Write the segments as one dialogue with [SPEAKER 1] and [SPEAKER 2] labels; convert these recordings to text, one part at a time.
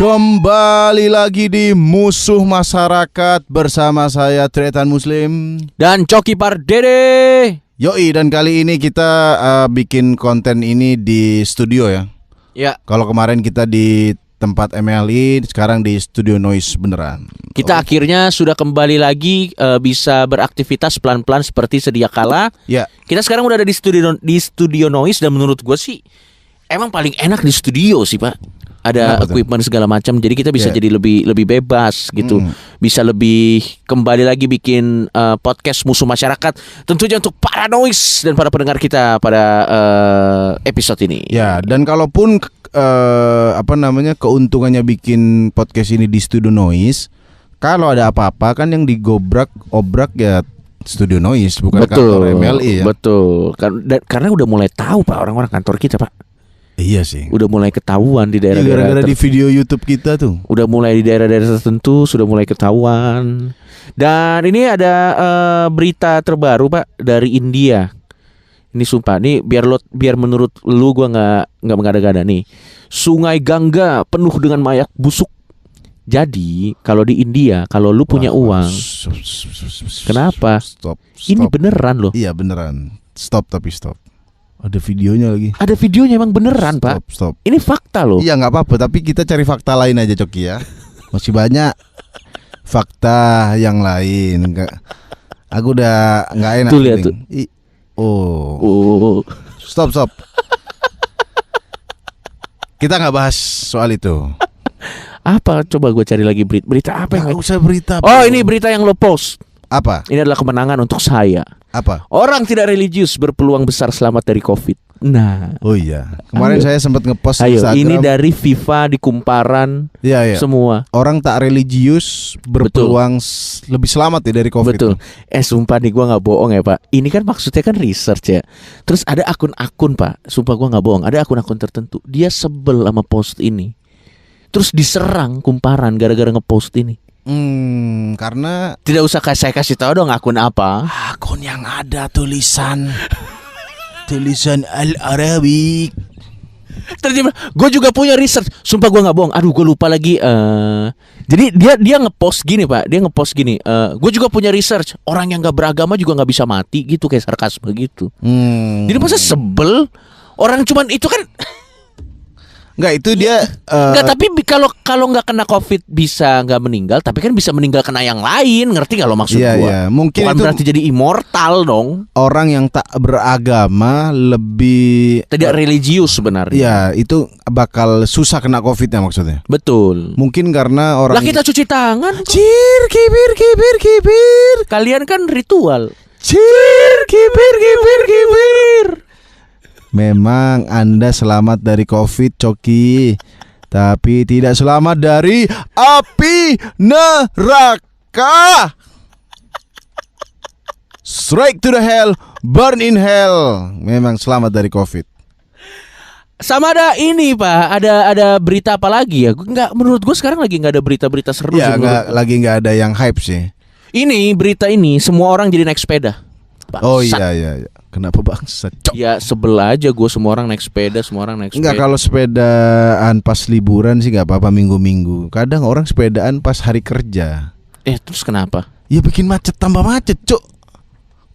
[SPEAKER 1] Kembali lagi di Musuh Masyarakat bersama saya Tretan Muslim
[SPEAKER 2] dan Coki Pardede.
[SPEAKER 1] Yoi, dan kali ini kita bikin konten ini di studio ya.
[SPEAKER 2] Ya.
[SPEAKER 1] Kalau kemarin kita di tempat MLI, sekarang di Studio Noise beneran.
[SPEAKER 2] Kita akhirnya sudah kembali lagi bisa beraktivitas pelan-pelan seperti sedia kala.
[SPEAKER 1] Ya.
[SPEAKER 2] Kita sekarang udah ada di studio Noise dan menurut gue sih emang paling enak di studio sih, Pak. Ada equipment segala macam, jadi kita bisa jadi lebih bebas gitu, bisa lebih kembali lagi bikin podcast Musuh Masyarakat, tentunya untuk para noise dan para pendengar kita pada episode ini.
[SPEAKER 1] Ya, dan kalaupun keuntungannya bikin podcast ini di Studio Noise, kalau ada apa-apa kan yang obrak ya Studio Noise, bukan kantor MLI ya.
[SPEAKER 2] Betul, karena udah mulai tahu Pak orang-orang kantor kita, Pak.
[SPEAKER 1] Iya sih.
[SPEAKER 2] Udah mulai ketahuan di daerah-daerah
[SPEAKER 1] gara-gara di video YouTube kita tuh.
[SPEAKER 2] Udah mulai di daerah-daerah tertentu sudah mulai ketahuan. Dan ini ada berita terbaru, Pak, dari India. Ini sumpah, nih biar menurut lu gua nggak mengada-gada nih. Sungai Gangga penuh dengan mayat busuk. Jadi kalau di India, kalau lu punya uang, kenapa?
[SPEAKER 1] Stop.
[SPEAKER 2] Ini beneran loh.
[SPEAKER 1] Iya beneran. Stop. Ada videonya lagi.
[SPEAKER 2] Ada videonya, emang beneran, Pak.
[SPEAKER 1] Stop.
[SPEAKER 2] Ini fakta loh.
[SPEAKER 1] Iya nggak apa-apa, tapi kita cari fakta lain aja, Coki ya. Masih banyak fakta yang lain. Aku udah nggak enak.
[SPEAKER 2] Tuh lihat tuh.
[SPEAKER 1] Stop. Kita nggak bahas soal itu.
[SPEAKER 2] Apa? Coba gue cari lagi berita apa yang?
[SPEAKER 1] Nggak usah berita.
[SPEAKER 2] Oh, ini berita yang lo post.
[SPEAKER 1] Apa?
[SPEAKER 2] Ini adalah kemenangan untuk saya.
[SPEAKER 1] Apa?
[SPEAKER 2] Orang tidak religius berpeluang besar selamat dari COVID. Nah.
[SPEAKER 1] Oh iya. Kemarin saya sempat ngepost
[SPEAKER 2] Instagram. Ini dari FIFA di Kumparan.
[SPEAKER 1] Iya.
[SPEAKER 2] Semua.
[SPEAKER 1] Orang tak religius berpeluang lebih selamat ya dari COVID.
[SPEAKER 2] Betul. Sumpah nih gue nggak bohong ya, Pak. Ini kan maksudnya kan research ya. Terus ada akun-akun, Pak. Sumpah gue nggak bohong. Ada akun-akun tertentu. Dia sebel sama post ini. Terus diserang Kumparan gara-gara ngepost ini.
[SPEAKER 1] Karena
[SPEAKER 2] tidak usah saya kasih tahu dong akun apa.
[SPEAKER 1] Akun yang ada tulisan Al-Arabic.
[SPEAKER 2] Terjemah. Gue juga punya research. Sumpah gue nggak bohong. Aduh gue lupa lagi. Jadi dia ngepost gini, Pak. Dia ngepost gini. Gue juga punya research. Orang yang nggak beragama juga nggak bisa mati gitu, kayak sarkasme gitu. Jadi masa sebel orang cuman itu kan.
[SPEAKER 1] Enggak, itu dia
[SPEAKER 2] enggak, tapi kalau nggak kena COVID bisa nggak meninggal, tapi kan bisa meninggal kena yang lain, ngerti kalau maksud gua?
[SPEAKER 1] Iya. Mungkin
[SPEAKER 2] bukan
[SPEAKER 1] itu
[SPEAKER 2] berarti jadi immortal dong.
[SPEAKER 1] Orang yang tak beragama lebih
[SPEAKER 2] tidak religius sebenarnya.
[SPEAKER 1] Iya, itu bakal susah kena COVID-nya maksudnya.
[SPEAKER 2] Betul.
[SPEAKER 1] Mungkin karena orang.
[SPEAKER 2] Lah kita cuci tangan.
[SPEAKER 1] Cir, kibir.
[SPEAKER 2] Kalian kan ritual.
[SPEAKER 1] Cir, kibir. Memang Anda selamat dari COVID, Coki, tapi tidak selamat dari api neraka. Straight to the hell, burn in hell. Memang selamat dari COVID.
[SPEAKER 2] Sama ada ini, Pak. Ada berita apa lagi ya? Menurut gue sekarang lagi nggak ada berita-berita seru.
[SPEAKER 1] Ya, nggak ada yang hype sih.
[SPEAKER 2] Ini berita ini semua orang jadi naik sepeda. Bangsat.
[SPEAKER 1] Oh iya. Kenapa bangsat?
[SPEAKER 2] Ya sebel aja gue, semua orang naik sepeda.
[SPEAKER 1] Enggak, kalau sepedaan pas liburan sih nggak apa-apa, minggu-minggu. Kadang orang sepedaan pas hari kerja.
[SPEAKER 2] Terus kenapa?
[SPEAKER 1] Ya bikin tambah macet, Cuk.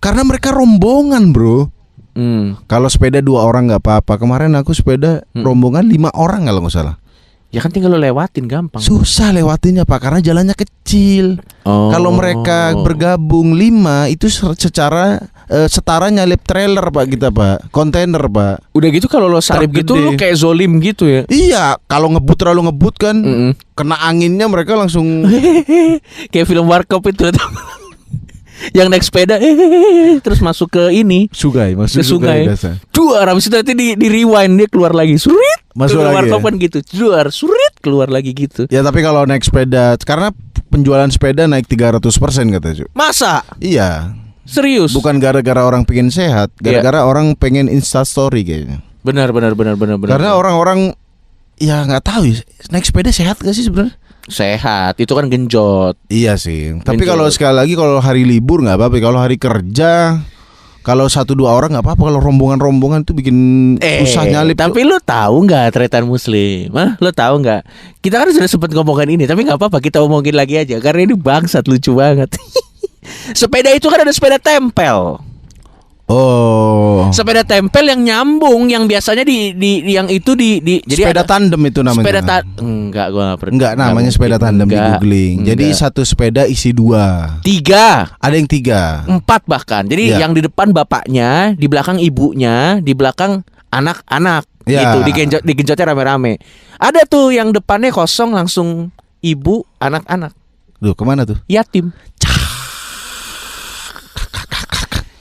[SPEAKER 1] Karena mereka rombongan, bro. Kalau sepeda 2 orang nggak apa-apa. Kemarin aku sepeda rombongan 5 orang kalau nggak salah.
[SPEAKER 2] Ya kan tinggal lo lewatin, gampang.
[SPEAKER 1] Susah lewatinnya, Pak, karena jalannya kecil. Kalau mereka bergabung 5 itu secara setara nyalip trailer, Pak, kita, Pak. Kontainer, Pak.
[SPEAKER 2] Udah gitu kalau lo salip gitu lo kayak zolim gitu ya.
[SPEAKER 1] Iya, kalau terlalu ngebut kan kena anginnya mereka langsung
[SPEAKER 2] kayak film Warkop itu. Yang naik sepeda terus masuk ke ini
[SPEAKER 1] sungai,
[SPEAKER 2] masuk ke sungai. Duar, habis itu nanti di rewind dia keluar lagi. Surit.
[SPEAKER 1] Masuk lagi.
[SPEAKER 2] Warkop kan gitu. Duar, surit, keluar lagi gitu.
[SPEAKER 1] Ya, tapi kalau naik sepeda, karena penjualan sepeda naik 300% katanya.
[SPEAKER 2] Masa?
[SPEAKER 1] Iya.
[SPEAKER 2] Serius?
[SPEAKER 1] Bukan gara-gara orang pengen sehat, gara-gara orang pengen instastory kayaknya.
[SPEAKER 2] Benar.
[SPEAKER 1] Karena orang-orang ya nggak tahu ya, naik sepeda sehat gak sih sebenarnya?
[SPEAKER 2] Sehat, itu kan genjot.
[SPEAKER 1] Iya sih. Tapi kalau sekali lagi kalau hari libur nggak apa-apa. Kalau hari kerja Kalau 1-2 orang nggak apa-apa. Kalau rombongan itu bikin susah nyalip.
[SPEAKER 2] Tapi lu tahu nggak tretan muslim? Lu tahu nggak? Kita kan sudah sempat ngomongin ini, tapi nggak apa-apa kita omongin lagi aja karena ini bangsat lucu banget. Sepeda itu kan ada sepeda tempel.
[SPEAKER 1] Oh.
[SPEAKER 2] Sepeda tempel yang nyambung, yang biasanya jadi
[SPEAKER 1] sepeda tandem itu namanya.
[SPEAKER 2] Enggak, gua nggak pernah.
[SPEAKER 1] Enggak, namanya sepeda tandem di googling. Jadi satu sepeda isi 2.
[SPEAKER 2] 3.
[SPEAKER 1] Ada yang 3.
[SPEAKER 2] 4 bahkan. Jadi yang di depan bapaknya, di belakang ibunya, di belakang anak-anak gitu. Digenjotnya rame-rame. Ada tuh yang depannya kosong, langsung ibu, anak-anak.
[SPEAKER 1] Duh, kemana tuh?
[SPEAKER 2] Yatim.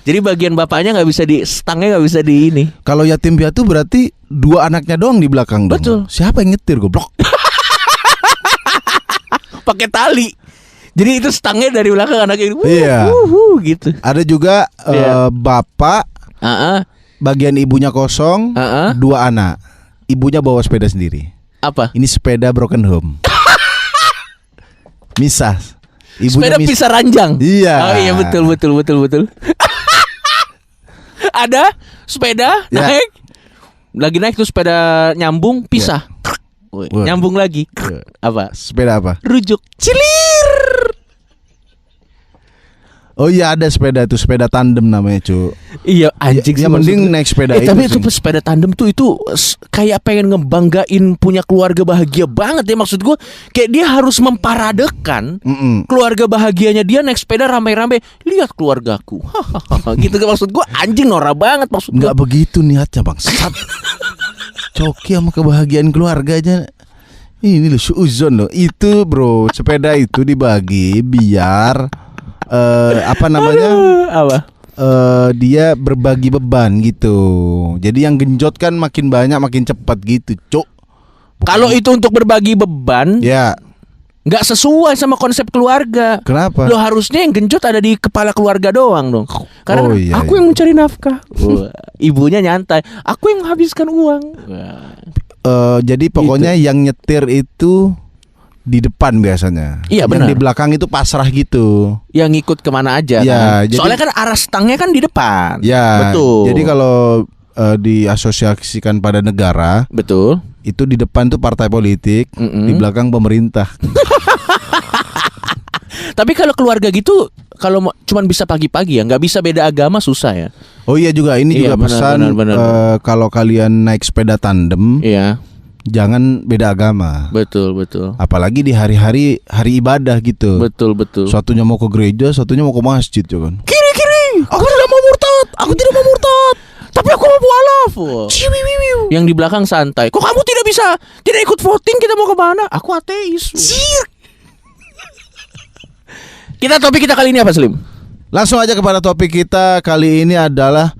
[SPEAKER 2] Jadi bagian bapaknya nggak bisa stangnya nggak bisa di ini.
[SPEAKER 1] Kalau yatim piatu berarti 2 anaknya doang di belakang dong.
[SPEAKER 2] Betul.
[SPEAKER 1] Siapa yang nyetir goblok?
[SPEAKER 2] Pakai tali. Jadi itu stangnya dari belakang anaknya.
[SPEAKER 1] Iya.
[SPEAKER 2] Gitu.
[SPEAKER 1] Ada juga bapak. Bagian ibunya kosong. 2 anak. Ibunya bawa sepeda sendiri.
[SPEAKER 2] Apa?
[SPEAKER 1] Ini sepeda broken home. Misah.
[SPEAKER 2] Sepeda pisah ranjang.
[SPEAKER 1] Iya.
[SPEAKER 2] Oh iya, betul. Ada sepeda naik, lagi naik tuh sepeda nyambung pisah, nyambung lagi. Apa?
[SPEAKER 1] Sepeda apa?
[SPEAKER 2] Rujuk. Cilir.
[SPEAKER 1] Oh iya, ada sepeda tuh, sepeda tandem namanya, cu.
[SPEAKER 2] Iya, anjing sih.
[SPEAKER 1] Ya mending naik sepeda itu.
[SPEAKER 2] Tapi itu sepeda tandem tuh itu kayak pengen ngebanggain punya keluarga bahagia banget ya, maksud gue. Kayak dia harus memparadekan keluarga bahagianya dia naik sepeda rame-rame. Lihat keluargaku. Gitu kan maksud gue, anjing norak banget maksud gue.
[SPEAKER 1] Enggak begitu niatnya, bangsat. Coki sama kebahagiaan keluarganya. Ini loh suuzon loh. Itu bro, sepeda itu dibagi biar apa namanya?
[SPEAKER 2] Apa?
[SPEAKER 1] Dia berbagi beban gitu. Jadi yang genjot kan makin banyak makin cepat gitu, cuk.
[SPEAKER 2] Kalau itu untuk berbagi beban,
[SPEAKER 1] ya
[SPEAKER 2] nggak sesuai sama konsep keluarga.
[SPEAKER 1] Kenapa?
[SPEAKER 2] Lo harusnya yang genjot ada di kepala keluarga doang dong. Karena aku yang mencari nafkah. Ibunya nyantai. Aku yang menghabiskan uang.
[SPEAKER 1] Jadi pokoknya yang nyetir itu di depan biasanya.
[SPEAKER 2] Iya, benar.
[SPEAKER 1] Yang di belakang itu pasrah gitu.
[SPEAKER 2] Yang ngikut kemana aja
[SPEAKER 1] ya,
[SPEAKER 2] kan. Soalnya kan arah stangnya kan di depan.
[SPEAKER 1] Ya,
[SPEAKER 2] betul.
[SPEAKER 1] Jadi kalau diasosiasikan pada negara,
[SPEAKER 2] betul.
[SPEAKER 1] Itu di depan tuh partai politik, di belakang pemerintah.
[SPEAKER 2] Tapi kalau keluarga gitu, kalau cuman bisa pagi-pagi ya, nggak bisa beda agama susah ya.
[SPEAKER 1] Oh iya juga, ini juga pesan kalau kalian naik sepeda tandem.
[SPEAKER 2] Iya.
[SPEAKER 1] Jangan beda agama.
[SPEAKER 2] Betul.
[SPEAKER 1] Apalagi di hari-hari ibadah gitu.
[SPEAKER 2] Betul.
[SPEAKER 1] Satunya mau ke gereja, satunya mau ke masjid, ya kan.
[SPEAKER 2] Kiri. Aku tidak mau murtad. Tapi aku mau mualaf. Yang di belakang santai. Kok kamu tidak ikut voting? Kita mau kemana? Aku ateis. Topik kita kali ini apa, Slim?
[SPEAKER 1] Langsung aja kepada topik kita kali ini adalah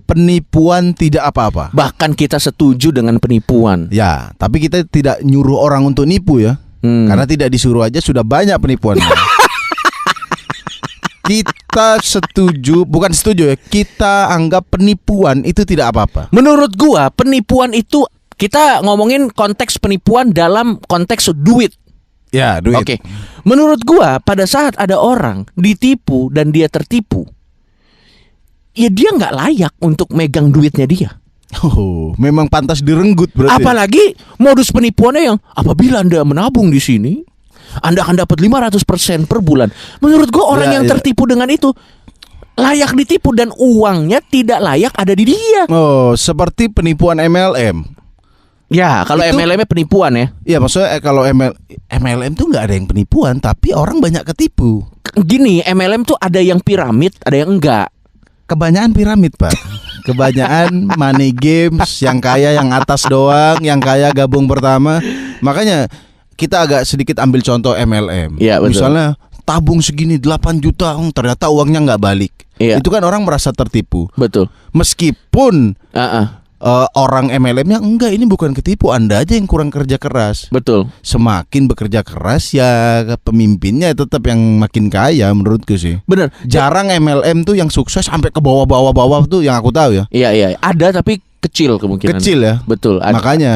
[SPEAKER 1] penipuan tidak apa-apa.
[SPEAKER 2] Bahkan kita setuju dengan penipuan.
[SPEAKER 1] Ya, tapi kita tidak nyuruh orang untuk nipu ya. Karena tidak disuruh aja sudah banyak penipuan. Kita bukan setuju ya. Kita anggap penipuan itu tidak apa-apa.
[SPEAKER 2] Menurut gua penipuan itu, kita ngomongin konteks penipuan dalam konteks duit.
[SPEAKER 1] Ya, duit.
[SPEAKER 2] Oke. Menurut gua pada saat ada orang ditipu dan dia tertipu, ya dia nggak layak untuk megang duitnya dia.
[SPEAKER 1] Oh, memang pantas direnggut berarti.
[SPEAKER 2] Apalagi modus penipuannya yang apabila Anda menabung di sini, Anda akan dapat 500% per bulan. Menurut gua orang yang tertipu dengan itu layak ditipu dan uangnya tidak layak ada di dia.
[SPEAKER 1] Oh, seperti penipuan MLM.
[SPEAKER 2] Ya, kalau MLM-nya penipuan ya.
[SPEAKER 1] Iya, maksudnya kalau MLM tuh nggak ada yang penipuan, tapi orang banyak ketipu.
[SPEAKER 2] Gini, MLM tuh ada yang piramid, ada yang enggak.
[SPEAKER 1] Kebanyakan piramid, Pak. Kebanyakan money games, yang kaya yang atas doang, yang kaya gabung pertama. Makanya kita agak sedikit ambil contoh MLM.
[SPEAKER 2] Ya,
[SPEAKER 1] misalnya tabung segini 8 juta, ternyata uangnya nggak balik.
[SPEAKER 2] Ya.
[SPEAKER 1] Itu kan orang merasa tertipu.
[SPEAKER 2] Betul.
[SPEAKER 1] Meskipun orang MLM-nya enggak, ini bukan ketipu, Anda aja yang kurang kerja keras.
[SPEAKER 2] Betul.
[SPEAKER 1] Semakin bekerja keras ya pemimpinnya tetap yang makin kaya menurutku sih.
[SPEAKER 2] Bener.
[SPEAKER 1] Jarang MLM tuh yang sukses sampai ke bawah-bawah tuh yang aku tahu ya.
[SPEAKER 2] Iya. Ada tapi kecil kemungkinan.
[SPEAKER 1] Kecil ya.
[SPEAKER 2] Betul. Ada.
[SPEAKER 1] Makanya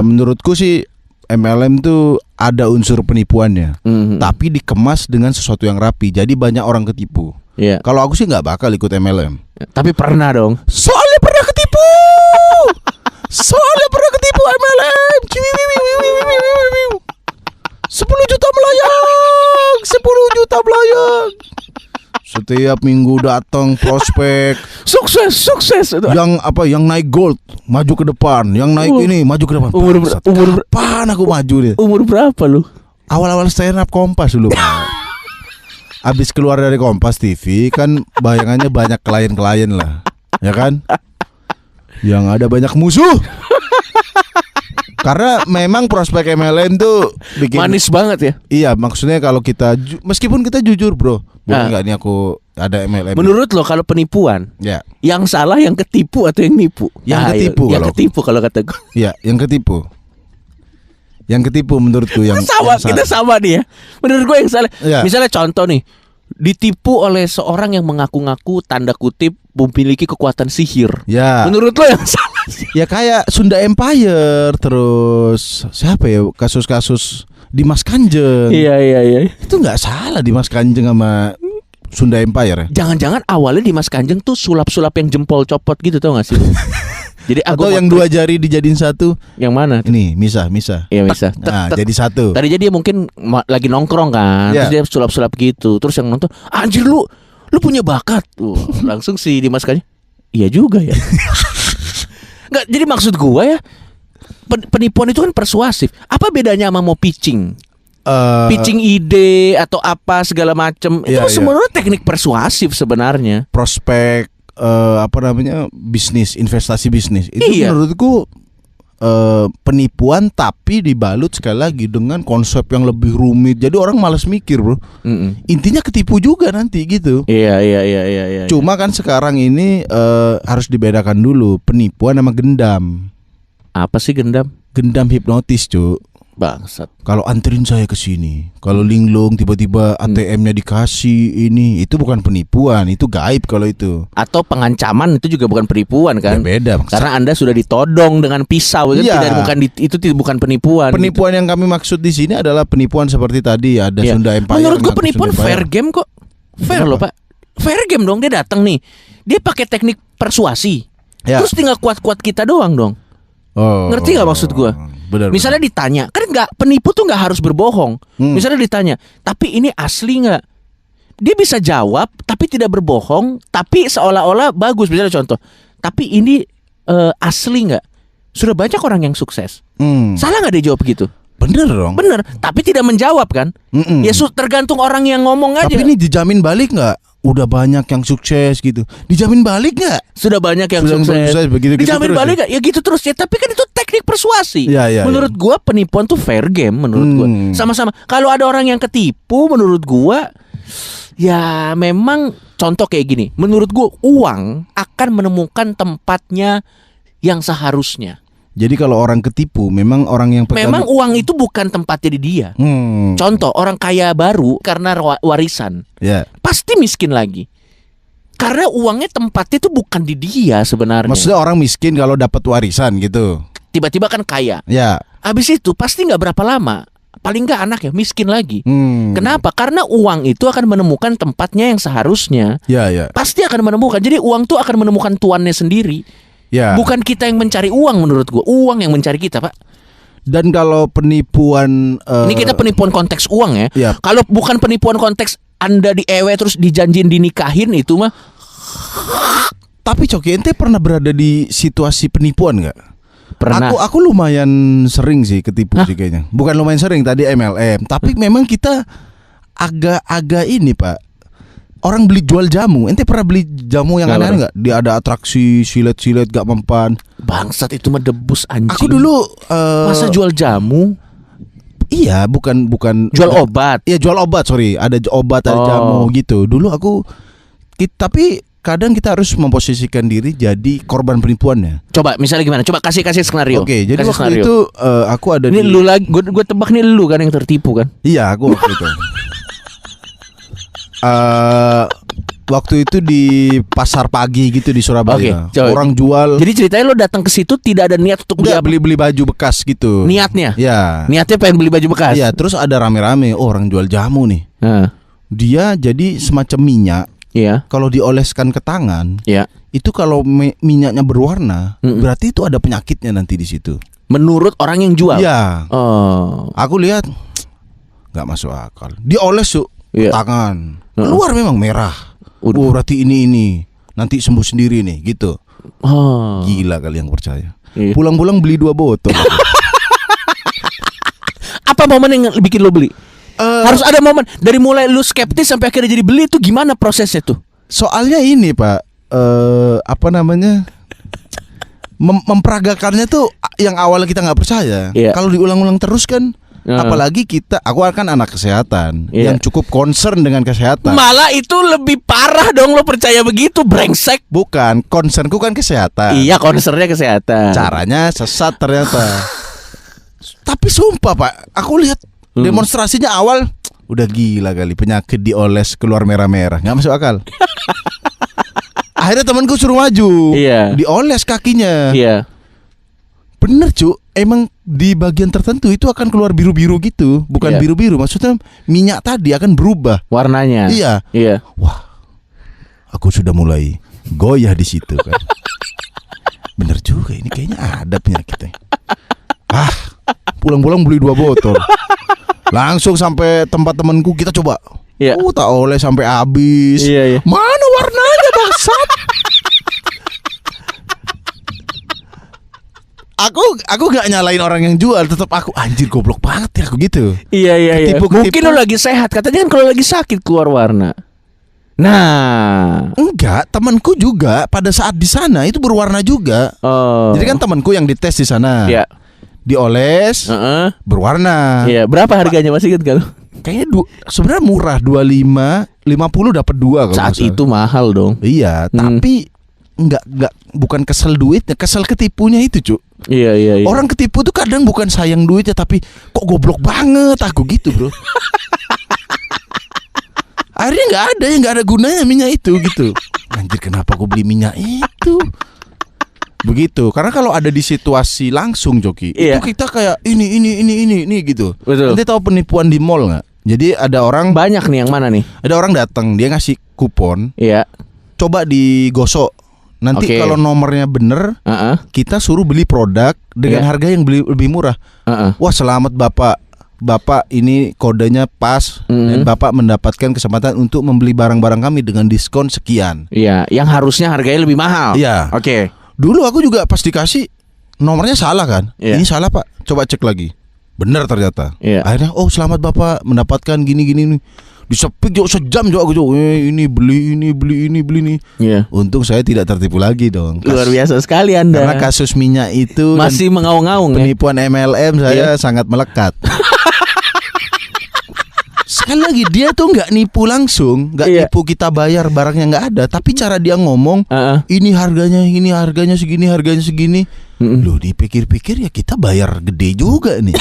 [SPEAKER 1] menurutku sih MLM tuh ada unsur penipuannya, tapi dikemas dengan sesuatu yang rapi. Jadi banyak orang ketipu.
[SPEAKER 2] Iya.
[SPEAKER 1] Kalau aku sih nggak bakal ikut MLM.
[SPEAKER 2] Tapi pernah dong.
[SPEAKER 1] Soalnya pernah ketipu. MLM. 10 juta melayang. Setiap minggu datang prospek.
[SPEAKER 2] Sukses.
[SPEAKER 1] Yang naik gold maju ke depan, yang naik ini maju ke depan. Kapan aku maju nih?
[SPEAKER 2] Umur berapa lu?
[SPEAKER 1] Awal-awal stand up Kompas dulu. Abis keluar dari Kompas TV kan bayangannya banyak klien-klien lah, ya kan? Yang ada banyak musuh. Karena memang prospek MLM tuh bikin
[SPEAKER 2] Manis banget ya.
[SPEAKER 1] Iya, maksudnya kalau kita meskipun kita jujur, bro. Enggak nih aku ada MLM.
[SPEAKER 2] Menurut lo kalau penipuan,
[SPEAKER 1] ya.
[SPEAKER 2] Yang salah yang ketipu atau yang nipu?
[SPEAKER 1] Yang ketipu
[SPEAKER 2] Yang ketipu kalau kata gue.
[SPEAKER 1] Iya, yang ketipu. Yang ketipu menurutku yang
[SPEAKER 2] sama,
[SPEAKER 1] yang
[SPEAKER 2] kita
[SPEAKER 1] salah.
[SPEAKER 2] sama nih ya. Menurut gue yang salah.
[SPEAKER 1] Ya.
[SPEAKER 2] Misalnya contoh nih, ditipu oleh seorang yang mengaku-ngaku tanda kutip memiliki kekuatan sihir.
[SPEAKER 1] Ya.
[SPEAKER 2] Menurut lo yang salah sih?
[SPEAKER 1] Ya kayak Sunda Empire, terus siapa ya kasus-kasus Dimas Kanjeng.
[SPEAKER 2] Iya.
[SPEAKER 1] Itu nggak salah Dimas Kanjeng sama Sunda Empire ya.
[SPEAKER 2] Jangan-jangan awalnya Dimas Kanjeng tuh sulap-sulap yang jempol copot gitu, tau gak sih? Jadi
[SPEAKER 1] Atau yang 2 jari dijadiin satu.
[SPEAKER 2] Yang mana?
[SPEAKER 1] Ini misah.
[SPEAKER 2] Iya bisa.
[SPEAKER 1] Nah, jadi satu.
[SPEAKER 2] Tadinya dia mungkin lagi nongkrong kan,
[SPEAKER 1] Ya.
[SPEAKER 2] terus dia sulap-sulap gitu. Terus yang nonton, anjir lu punya bakat. Langsung si Dimas Kanjeng, iya juga ya. Nggak, jadi maksud gua ya, penipuan itu kan persuasif. Apa bedanya sama mau pitching? Pitching ide atau apa segala macem.
[SPEAKER 1] Iya,
[SPEAKER 2] Itu sebenarnya teknik persuasif sebenarnya.
[SPEAKER 1] Prospek bisnis, investasi bisnis. Itu
[SPEAKER 2] Iya.
[SPEAKER 1] menurutku penipuan tapi dibalut sekali lagi dengan konsep yang lebih rumit. Jadi orang malas mikir, bro. Intinya ketipu juga nanti gitu.
[SPEAKER 2] Iya.
[SPEAKER 1] Cuma kan sekarang ini harus dibedakan dulu penipuan sama gendam.
[SPEAKER 2] Apa sih gendam?
[SPEAKER 1] Gendam hipnotis, Cuk.
[SPEAKER 2] Bangsat.
[SPEAKER 1] Kalau anterin saya ke sini, kalau linglung tiba-tiba ATM-nya dikasih ini, itu bukan penipuan, itu gaib kalau itu.
[SPEAKER 2] Atau pengancaman itu juga bukan penipuan kan?
[SPEAKER 1] Ya beda, maksud.
[SPEAKER 2] Karena Anda sudah ditodong dengan pisau itu
[SPEAKER 1] Iya.
[SPEAKER 2] itu bukan penipuan.
[SPEAKER 1] Penipuan yang kami maksud di sini adalah penipuan seperti tadi ada
[SPEAKER 2] Iya.
[SPEAKER 1] Sunda Empire.
[SPEAKER 2] Menurut gue
[SPEAKER 1] ngaku
[SPEAKER 2] penipuan
[SPEAKER 1] Sunda
[SPEAKER 2] fair
[SPEAKER 1] Empire.
[SPEAKER 2] game kok. Fair loh, Pak. Fair game dong, dia datang nih. Dia pakai teknik persuasi.
[SPEAKER 1] Ya.
[SPEAKER 2] Terus tinggal kuat-kuat kita doang dong.
[SPEAKER 1] Oh,
[SPEAKER 2] Ngerti nggak maksud gua?
[SPEAKER 1] Benar.
[SPEAKER 2] Misalnya ditanya, kan nggak, penipu tuh nggak harus berbohong. Misalnya ditanya, tapi ini asli nggak? Dia bisa jawab, tapi tidak berbohong, tapi seolah-olah bagus. Misalnya contoh, tapi ini asli nggak? Sudah banyak orang yang sukses. Salah nggak dia jawab gitu?
[SPEAKER 1] Bener dong.
[SPEAKER 2] Bener, tapi tidak menjawab kan? Ya tergantung orang yang ngomong aja.
[SPEAKER 1] Tapi ini dijamin balik nggak? Udah banyak yang sukses gitu. Dijamin balik nggak?
[SPEAKER 2] Sudah banyak yang
[SPEAKER 1] Sudah
[SPEAKER 2] sukses.
[SPEAKER 1] begitu-gitu
[SPEAKER 2] Dijamin
[SPEAKER 1] terus
[SPEAKER 2] balik gak? Ya gitu terus ya. Tapi kan itu teknik persuasi.
[SPEAKER 1] Iya.
[SPEAKER 2] Menurut gua penipuan tuh fair game menurut gua. Sama-sama. Kalau ada orang yang ketipu menurut gua ya memang contoh kayak gini. Menurut gua uang akan menemukan tempatnya yang seharusnya.
[SPEAKER 1] Jadi kalau orang ketipu, memang orang yang pegang.
[SPEAKER 2] Memang uang itu bukan tempatnya di dia. Contoh orang kaya baru karena warisan.
[SPEAKER 1] Ya.
[SPEAKER 2] Pasti miskin lagi. Karena uangnya tempatnya itu bukan di dia sebenarnya.
[SPEAKER 1] Maksudnya orang miskin kalau dapat warisan gitu.
[SPEAKER 2] Tiba-tiba kan kaya.
[SPEAKER 1] Ya.
[SPEAKER 2] Habis itu pasti nggak berapa lama, paling nggak anak ya miskin lagi. Kenapa? Karena uang itu akan menemukan tempatnya yang seharusnya.
[SPEAKER 1] Ya.
[SPEAKER 2] Pasti akan menemukan. Jadi uang tuh akan menemukan tuannya sendiri.
[SPEAKER 1] Ya.
[SPEAKER 2] Bukan kita yang mencari uang menurut gua. Uang yang mencari kita, Pak.
[SPEAKER 1] Dan kalau penipuan
[SPEAKER 2] Ini kita penipuan konteks uang ya.
[SPEAKER 1] Iya.
[SPEAKER 2] Kalau bukan penipuan konteks Anda diewe terus dijanjin dinikahin itu mah.
[SPEAKER 1] Tapi Coki, ente pernah berada di situasi penipuan nggak?
[SPEAKER 2] Pernah.
[SPEAKER 1] Aku lumayan sering sih ketipu sih kayaknya. Bukan lumayan sering tadi MLM, tapi memang kita agak ini, Pak. Orang beli jual jamu. Ente pernah beli jamu yang
[SPEAKER 2] Nggak
[SPEAKER 1] aneh nggak? Dia ada atraksi silet-silet gak mempan.
[SPEAKER 2] Bangsat itu mah debus anjing.
[SPEAKER 1] Aku dulu
[SPEAKER 2] masa jual jamu?
[SPEAKER 1] Iya, bukan
[SPEAKER 2] Jual obat.
[SPEAKER 1] Iya, jual obat, sorry. Ada obat, ada jamu gitu. Dulu tapi kadang kita harus memposisikan diri jadi korban penipuannya.
[SPEAKER 2] Coba misalnya gimana? Coba kasih skenario.
[SPEAKER 1] Oke, jadi
[SPEAKER 2] Kasih
[SPEAKER 1] waktu
[SPEAKER 2] skenario.
[SPEAKER 1] itu aku ada
[SPEAKER 2] Ini
[SPEAKER 1] di
[SPEAKER 2] lu lagi, gue tebak nih lu kan yang tertipu kan?
[SPEAKER 1] Iya, aku waktu itu. Waktu itu di pasar pagi gitu di Surabaya.
[SPEAKER 2] Oke, coba.
[SPEAKER 1] Orang jual.
[SPEAKER 2] Jadi ceritanya lo datang ke situ tidak ada niat untuk
[SPEAKER 1] Enggak, beli baju bekas gitu.
[SPEAKER 2] Niatnya?
[SPEAKER 1] Ya.
[SPEAKER 2] Niatnya pengen beli baju bekas.
[SPEAKER 1] Iya, terus ada rame-rame orang jual jamu nih.
[SPEAKER 2] Nah,
[SPEAKER 1] Dia jadi semacam minyak
[SPEAKER 2] Iya.
[SPEAKER 1] kalau dioleskan ke tangan,
[SPEAKER 2] Iya.
[SPEAKER 1] itu kalau minyaknya berwarna, berarti itu ada penyakitnya nanti di situ.
[SPEAKER 2] Menurut orang yang jual.
[SPEAKER 1] Iya.
[SPEAKER 2] Oh.
[SPEAKER 1] Aku lihat nggak masuk akal. Dioles yuk
[SPEAKER 2] Iya.
[SPEAKER 1] tangan, keluar memang merah.
[SPEAKER 2] Udah.
[SPEAKER 1] Oh, berarti ini nanti sembuh sendiri nih, gitu.
[SPEAKER 2] Oh.
[SPEAKER 1] Gila kali yang percaya.
[SPEAKER 2] Iya.
[SPEAKER 1] Pulang-pulang beli 2 botol.
[SPEAKER 2] Apa momen yang bikin lo beli? Harus ada momen dari mulai lu skeptis sampai akhirnya jadi beli itu gimana prosesnya tuh?
[SPEAKER 1] Soalnya ini Pak, apa namanya, memperagakannya tuh yang awalnya kita nggak percaya.
[SPEAKER 2] Iya.
[SPEAKER 1] Kalau diulang-ulang terus kan, apalagi aku kan anak kesehatan yang cukup concern dengan kesehatan.
[SPEAKER 2] Malah itu lebih parah dong lo percaya begitu, brengsek.
[SPEAKER 1] Bukan, concernku kan kesehatan.
[SPEAKER 2] Iya, concernnya kesehatan.
[SPEAKER 1] Caranya sesat ternyata. Tapi sumpah Pak, aku lihat demonstrasinya awal udah gila kali, penyakit dioles keluar merah-merah, nggak masuk akal. Akhirnya temanku suruh maju,
[SPEAKER 2] Iya.
[SPEAKER 1] dioles kakinya.
[SPEAKER 2] Iya.
[SPEAKER 1] Bener cu, emang di bagian tertentu itu akan keluar biru-biru gitu, bukan
[SPEAKER 2] Iya.
[SPEAKER 1] biru-biru, maksudnya minyak tadi akan berubah.
[SPEAKER 2] Warnanya.
[SPEAKER 1] Iya.
[SPEAKER 2] Iya.
[SPEAKER 1] Wah, aku sudah mulai goyah di situ kan. Bener juga, ini kayaknya ada penyakitnya. Pulang-pulang beli 2 botol. Langsung sampai tempat temanku, kita coba.
[SPEAKER 2] Iya.
[SPEAKER 1] Tak oleh sampai habis.
[SPEAKER 2] Iya, iya.
[SPEAKER 1] Mana warnanya bangsat? Aku gak nyalain orang yang jual, tetap aku anjir goblok banget ya aku gitu.
[SPEAKER 2] Iya, iya, iya.
[SPEAKER 1] Ketipu.
[SPEAKER 2] Mungkin lo lagi sehat, katanya kan kalau lagi sakit keluar warna. Nah,
[SPEAKER 1] Enggak, temanku juga pada saat di sana itu berwarna juga.
[SPEAKER 2] oh.
[SPEAKER 1] Jadi kan temanku yang dites di sana.
[SPEAKER 2] Iya.
[SPEAKER 1] Dioles
[SPEAKER 2] Heeh.
[SPEAKER 1] berwarna.
[SPEAKER 2] Iya, berapa harganya masih ingat kan?
[SPEAKER 1] Kayaknya sebenarnya murah, 25, 50 dapat 2 kalau
[SPEAKER 2] Saat
[SPEAKER 1] nggak salah.
[SPEAKER 2] itu mahal dong.
[SPEAKER 1] Iya, tapi enggak bukan kesel duitnya, kesel ketipunya itu, Cuk.
[SPEAKER 2] Iya, iya, iya.
[SPEAKER 1] Orang ketipu tuh kadang bukan sayang duitnya, tapi kok goblok banget aku gitu, Bro. Akhirnya nggak ada gunanya minyak itu gitu. Anjir, kenapa aku beli minyak itu? Begitu, karena kalau ada di situasi langsung Joki,
[SPEAKER 2] Iya.
[SPEAKER 1] itu kita kayak ini gitu.
[SPEAKER 2] Betul.
[SPEAKER 1] Nanti tahu penipuan di mall nggak? Jadi ada orang
[SPEAKER 2] Banyak nih yang mana nih?
[SPEAKER 1] datang, dia ngasih kupon,
[SPEAKER 2] Iya.
[SPEAKER 1] coba digosok. Nanti
[SPEAKER 2] Oke.
[SPEAKER 1] kalau nomornya bener,
[SPEAKER 2] Heeh.
[SPEAKER 1] kita suruh beli produk dengan
[SPEAKER 2] Iya.
[SPEAKER 1] harga yang lebih murah.
[SPEAKER 2] Heeh.
[SPEAKER 1] Wah, selamat Bapak ini kodenya pas dan Bapak mendapatkan kesempatan untuk membeli barang-barang kami dengan diskon sekian.
[SPEAKER 2] Iya, yang harusnya harganya lebih mahal.
[SPEAKER 1] Iya.
[SPEAKER 2] Oke.
[SPEAKER 1] Dulu aku juga pas dikasih nomornya salah kan.
[SPEAKER 2] Iya.
[SPEAKER 1] Ini salah Pak, coba cek lagi. Benar ternyata.
[SPEAKER 2] Iya.
[SPEAKER 1] Akhirnya selamat Bapak mendapatkan gini nih. Disepik juga sejam juga aku ini beli ini.
[SPEAKER 2] Iya.
[SPEAKER 1] Untung saya tidak tertipu lagi dong.
[SPEAKER 2] Luar biasa sekali Anda.
[SPEAKER 1] Karena kasus minyak itu dan
[SPEAKER 2] masih mengaung-ngaung ya.
[SPEAKER 1] penipuan MLM saya
[SPEAKER 2] Iya.
[SPEAKER 1] sangat melekat. Sekali lagi dia tuh nggak nipu langsung, nggak
[SPEAKER 2] Iya.
[SPEAKER 1] nipu kita bayar barangnya nggak ada, tapi cara dia ngomong
[SPEAKER 2] Heeh.
[SPEAKER 1] ini harganya segini. Loh, dipikir-pikir ya kita bayar gede juga nih.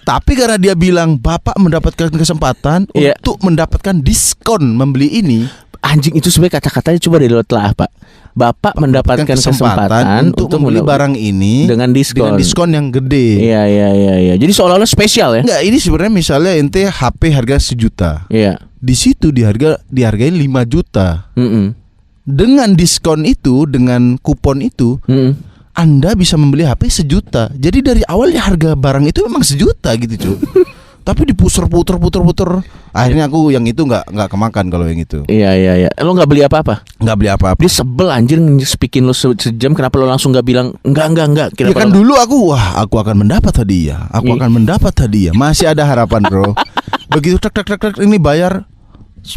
[SPEAKER 1] Tapi karena dia bilang Bapak mendapatkan kesempatan
[SPEAKER 2] Iya.
[SPEAKER 1] untuk mendapatkan diskon membeli ini,
[SPEAKER 2] Anjing, itu sebenarnya kata-katanya coba deh lo telah, Pak. Bapak mendapatkan kesempatan
[SPEAKER 1] untuk membeli barang ini
[SPEAKER 2] dengan diskon
[SPEAKER 1] yang gede.
[SPEAKER 2] Iya. Jadi seolah-olah spesial ya.
[SPEAKER 1] Enggak, ini sebenarnya misalnya ente HP harga 1 juta.
[SPEAKER 2] Iya.
[SPEAKER 1] Di situ dihargain 5 juta.
[SPEAKER 2] Mm-mm.
[SPEAKER 1] Dengan diskon itu, dengan kupon itu,
[SPEAKER 2] Mm-mm.
[SPEAKER 1] Anda bisa membeli HP 1 juta. Jadi dari awalnya harga barang itu memang 1 juta gitu, Cu. Tapi diputer. Akhirnya aku yang itu nggak kemakan kalau yang itu.
[SPEAKER 2] Iya. Lo nggak beli apa-apa?
[SPEAKER 1] Nggak beli apa-apa.
[SPEAKER 2] Dia sebel anjir nge-speakin lo sejam. Kenapa lo langsung nggak bilang enggak?
[SPEAKER 1] Ya kan dulu aku akan mendapat hadiah. Akan mendapat hadiah. Masih ada harapan, Bro. Begitu tek ini bayar.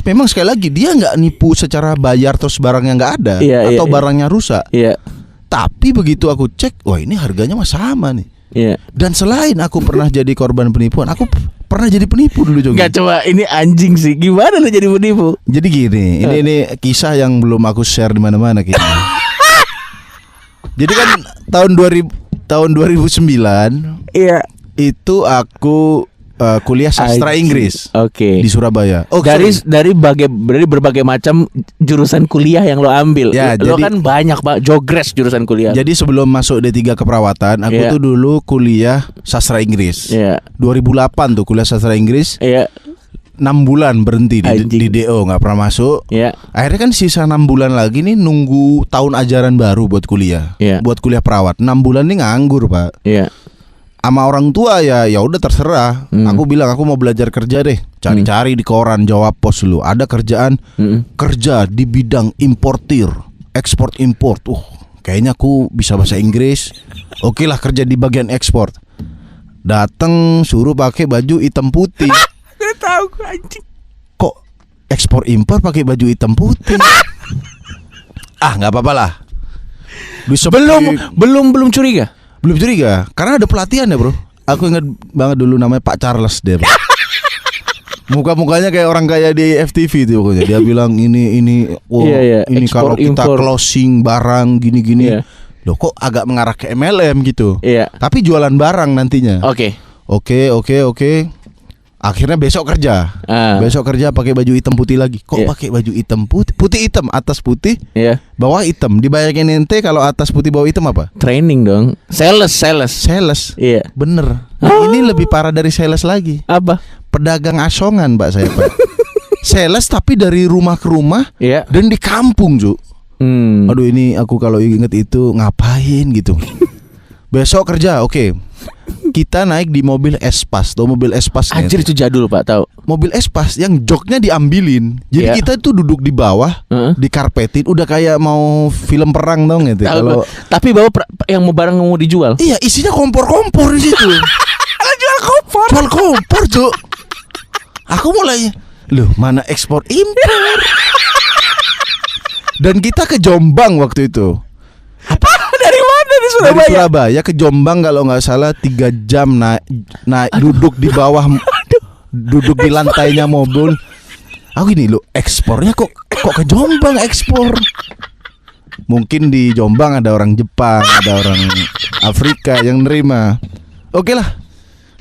[SPEAKER 1] Memang sekali lagi dia nggak nipu secara bayar terus barangnya nggak ada atau barangnya rusak.
[SPEAKER 2] Iya.
[SPEAKER 1] Tapi begitu aku cek, wah ini harganya mah sama nih.
[SPEAKER 2] Iya.
[SPEAKER 1] Dan selain aku pernah jadi korban penipuan, aku pernah jadi penipu dulu juga.
[SPEAKER 2] Gak, coba ini anjing sih. Gimana lo jadi penipu?
[SPEAKER 1] Jadi gini, ini kisah yang belum aku share di mana-mana kayaknya. Jadi kan tahun 2009
[SPEAKER 2] Iya.
[SPEAKER 1] itu aku kuliah sastra Inggris
[SPEAKER 2] Oke.
[SPEAKER 1] di Surabaya.
[SPEAKER 2] Dari berbagai macam jurusan kuliah yang lo ambil.
[SPEAKER 1] Ya,
[SPEAKER 2] Lo
[SPEAKER 1] jadi-
[SPEAKER 2] kan banyak Pak, jogres jurusan kuliah.
[SPEAKER 1] Jadi sebelum masuk D3 keperawatan, aku
[SPEAKER 2] Iya.
[SPEAKER 1] tuh dulu kuliah sastra Inggris.
[SPEAKER 2] Iya.
[SPEAKER 1] 2008 tuh kuliah sastra Inggris.
[SPEAKER 2] Iya.
[SPEAKER 1] 6 bulan berhenti
[SPEAKER 2] Anjing.
[SPEAKER 1] di DO, nggak pernah masuk.
[SPEAKER 2] Iya.
[SPEAKER 1] Akhirnya kan sisa 6 bulan lagi nih nunggu tahun ajaran baru buat kuliah.
[SPEAKER 2] Iya.
[SPEAKER 1] Buat kuliah perawat. 6 bulan nih nganggur, Pak.
[SPEAKER 2] Iya.
[SPEAKER 1] Sama orang tua ya udah terserah. Aku bilang aku mau belajar kerja deh. Cari-cari di koran, jawab pos dulu. Ada kerjaan kerja di bidang importir, ekspor import. Kayaknya aku bisa bahasa Inggris. Oke lah, kerja di bagian ekspor. Dateng suruh pakai baju hitam putih.
[SPEAKER 2] Gak tahu gue anjing.
[SPEAKER 1] Kok ekspor impor pakai baju hitam putih? Nggak apa-apa lah.
[SPEAKER 2] Belum curiga.
[SPEAKER 1] Belum curiga karena ada pelatihan ya, bro. Aku ingat banget dulu namanya Pak Charles dia, bro. Muka-mukanya kayak orang kaya di FTV itu pokoknya. Dia bilang ini ini
[SPEAKER 2] Ekspor,
[SPEAKER 1] kalau kita
[SPEAKER 2] impor.
[SPEAKER 1] closing barang gini-gini.
[SPEAKER 2] Iya.
[SPEAKER 1] Loh kok agak mengarah ke MLM gitu.
[SPEAKER 2] Iya.
[SPEAKER 1] Tapi jualan barang nantinya.
[SPEAKER 2] Oke.
[SPEAKER 1] Oke. Akhirnya besok kerja. Besok kerja pakai baju hitam putih lagi. Kok
[SPEAKER 2] Iya.
[SPEAKER 1] pakai baju hitam putih? Putih hitam, atas putih,
[SPEAKER 2] Iya.
[SPEAKER 1] bawah hitam. Dibayangin ente kalau atas putih bawah hitam apa?
[SPEAKER 2] Training dong. Sales.
[SPEAKER 1] Sales.
[SPEAKER 2] Iya.
[SPEAKER 1] Bener. Nah, ini lebih parah dari sales lagi.
[SPEAKER 2] Apa?
[SPEAKER 1] Pedagang asongan, Mbak saya, Pak. Sales tapi dari rumah ke rumah
[SPEAKER 2] Iya.
[SPEAKER 1] dan di kampung, Ju. Aduh, ini aku kalau inget itu ngapain gitu. Besok kerja, oke. Kita naik di mobil Espas. Tuh mobil Espas nih.
[SPEAKER 2] Anjir itu jadul Pak, tahu.
[SPEAKER 1] Mobil Espas yang joknya diambilin. Jadi
[SPEAKER 2] Iya.
[SPEAKER 1] kita tuh duduk di bawah, dikarpetin, udah kayak mau film perang dong gitu.
[SPEAKER 2] Tahu
[SPEAKER 1] Kalau
[SPEAKER 2] gua. Tapi bawa yang mau barang mau dijual.
[SPEAKER 1] iya, isinya kompor-kompor di situ.
[SPEAKER 2] Jual kompor.
[SPEAKER 1] Jual kompor, Cuk. Aku mulai, loh, mana ekspor impor? Dan kita ke Jombang waktu itu.
[SPEAKER 2] Dari mana di
[SPEAKER 1] Dari
[SPEAKER 2] Surabaya?
[SPEAKER 1] Surabaya ke Jombang kalau nggak salah 3 jam naik duduk di bawah, duduk di lantainya mobil. Aku gini, loh, ekspornya kok ke Jombang ekspor? Mungkin di Jombang ada orang Jepang, ada orang Afrika yang nerima. Oke lah,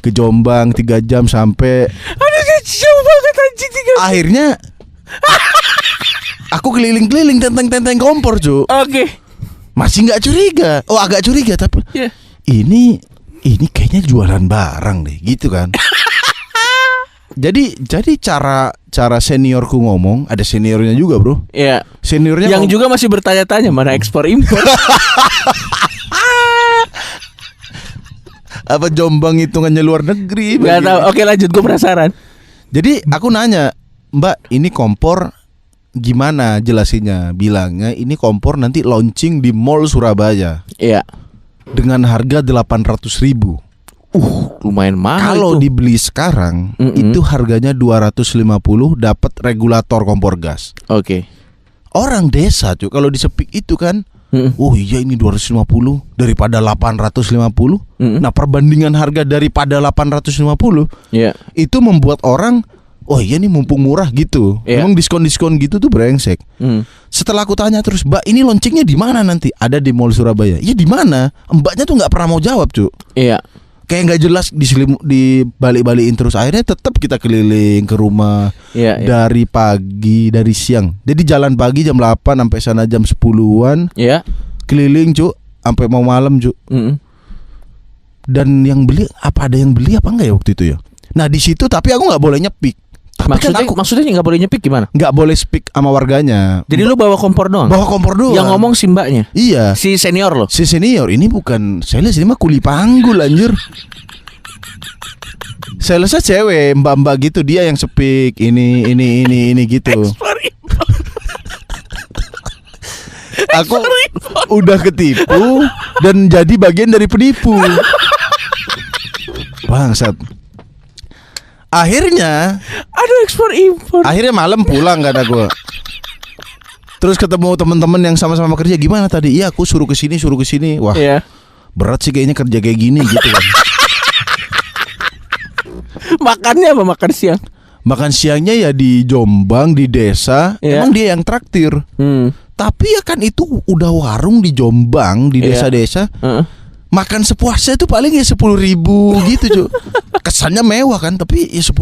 [SPEAKER 1] ke Jombang 3 jam sampai.
[SPEAKER 2] Aduh, jauh banget anjing 3.
[SPEAKER 1] Akhirnya aku keliling-keliling tenteng-tenteng kompor, Cuk.
[SPEAKER 2] Oke.
[SPEAKER 1] Masih nggak curiga. Oh, agak curiga tapi
[SPEAKER 2] Iya.
[SPEAKER 1] ini kayaknya jualan barang deh, gitu kan. Jadi cara seniorku ngomong, ada seniornya juga, Bro.
[SPEAKER 2] Iya.
[SPEAKER 1] Seniornya
[SPEAKER 2] Yang juga masih bertanya-tanya mana ekspor impor.
[SPEAKER 1] apa Jombang hitungannya luar negeri?
[SPEAKER 2] Gak tahu. Oke, lanjut, gue penasaran.
[SPEAKER 1] Jadi aku nanya, Mbak, ini kompor gimana jelasinnya? Bilangnya ini kompor nanti launching di Mall Surabaya
[SPEAKER 2] Iya.
[SPEAKER 1] dengan harga 800.000.
[SPEAKER 2] Lumayan mahal
[SPEAKER 1] Kalau
[SPEAKER 2] itu.
[SPEAKER 1] dibeli sekarang itu harganya 250, dapat regulator kompor gas.
[SPEAKER 2] Oke.
[SPEAKER 1] Orang desa, Cuk, kalau disepik itu kan, oh iya ini 250 daripada 850. Nah, perbandingan harga daripada 850
[SPEAKER 2] Iya.
[SPEAKER 1] itu membuat orang, oh iya nih mumpung murah gitu.
[SPEAKER 2] Iya.
[SPEAKER 1] Emang diskon-diskon gitu tuh brengsek. Setelah aku tanya terus, Mbak, ini launchingnya di mana nanti? Ada di Mall Surabaya. Ya di mana? Mbaknya tuh nggak pernah mau jawab, Cuk.
[SPEAKER 2] Iya.
[SPEAKER 1] Kayak nggak jelas, di balik-balikin terus. Akhirnya tetap kita keliling ke rumah.
[SPEAKER 2] Iya.
[SPEAKER 1] Dari pagi, dari siang. Jadi jalan pagi jam 8 sampai sana jam 10-an.
[SPEAKER 2] Iya.
[SPEAKER 1] Keliling, Cuk, sampai mau malam, Cuk. Dan yang beli, apa ada yang beli apa enggak ya waktu itu ya? Nah, di situ tapi aku nggak boleh nyepik. Tapi
[SPEAKER 2] Maksudnya nggak boleh nyepik gimana?
[SPEAKER 1] nggak boleh speak sama warganya.
[SPEAKER 2] Jadi lu bawa kompor doang?
[SPEAKER 1] Bawa kompor doang.
[SPEAKER 2] Yang ngomong si mbaknya?
[SPEAKER 1] Iya.
[SPEAKER 2] Si senior lo?
[SPEAKER 1] Si senior ini bukan sales, ini mah kuli panggul anjir. Salesnya cewek, mbak-mbak gitu, dia yang speak ini gitu. Aku udah ketipu dan jadi bagian dari penipu. Bangsat. Akhirnya
[SPEAKER 2] ekspor impor.
[SPEAKER 1] Akhirnya malam pulang kan aku. Terus ketemu teman-teman yang sama-sama kerja, gimana tadi? Iya, aku suruh ke sini. Wah.
[SPEAKER 2] Iya.
[SPEAKER 1] Berat sih kayaknya kerja kayak gini gitu kan.
[SPEAKER 2] Makannya apa makan siang?
[SPEAKER 1] Makan siangnya ya di Jombang, di desa.
[SPEAKER 2] Iya.
[SPEAKER 1] Emang dia yang traktir. Tapi ya kan itu udah warung di Jombang, di desa-desa. Makan sepuasnya itu paling ya 10.000 gitu, Cuk. Kesannya mewah kan, tapi ya 10.000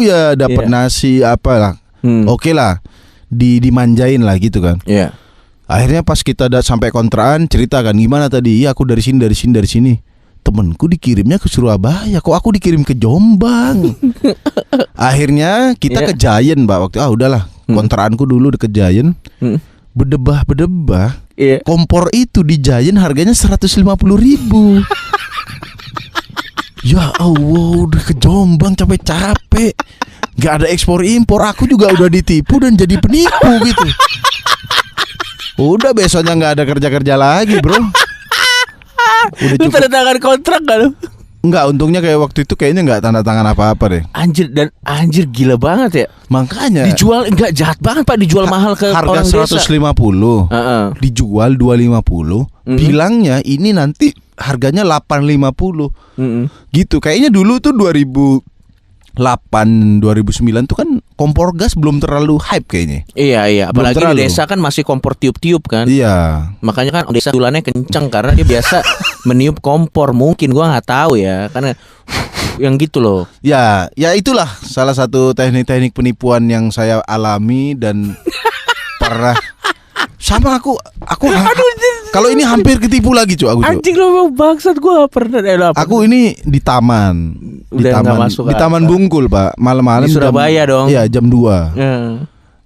[SPEAKER 1] ya dapat nasi apalah. Oke lah. Dimanjain lah gitu kan.
[SPEAKER 2] Iya.
[SPEAKER 1] Akhirnya pas kita sampai kontrakan, cerita kan, gimana tadi? Iya, aku dari sini. temenku dikirimnya ke Surabaya, kok aku dikirim ke Jombang. Akhirnya kita ke Giant, Mbak, waktu udahlah, kontraanku dulu deket Giant. Bedebah kompor itu di Giant harganya 150.000. Ya Allah, udah ke Jombang capek-capek, gak ada ekspor impor, aku juga udah ditipu dan jadi penipu gitu. Udah besoknya gak ada kerja-kerja lagi, bro. Udah
[SPEAKER 2] Lu tanda tangan kontrak gak lu?
[SPEAKER 1] Enggak, untungnya kayak waktu itu kayaknya nggak tanda tangan apa-apa deh.
[SPEAKER 2] Anjir gila banget ya.
[SPEAKER 1] Makanya
[SPEAKER 2] dijual enggak jahat banget Pak, dijual mahal ke
[SPEAKER 1] harga
[SPEAKER 2] orang
[SPEAKER 1] 150, dijual 250. Bilangnya ini nanti harganya 850. Gitu. Kayaknya dulu tuh 2008, 2009 tuh kan kompor gas belum terlalu hype kayaknya.
[SPEAKER 2] Iya, apalagi di desa kan masih kompor tiup-tiup kan.
[SPEAKER 1] Iya.
[SPEAKER 2] Makanya kan desa dulannya kenceng karena dia biasa meniup kompor. Mungkin gua nggak tahu ya, karena yang gitu loh.
[SPEAKER 1] Ya itulah salah satu teknik-teknik penipuan yang saya alami dan pernah sama aku kalau ini hampir ketipu lagi, Cuk, aku, Cuk.
[SPEAKER 2] Anjing lo bangsat, gua pernah
[SPEAKER 1] aku ini di taman. Di Taman Bungkul, Pak. Malam-malam
[SPEAKER 2] di Surabaya dong.
[SPEAKER 1] Iya, jam 2.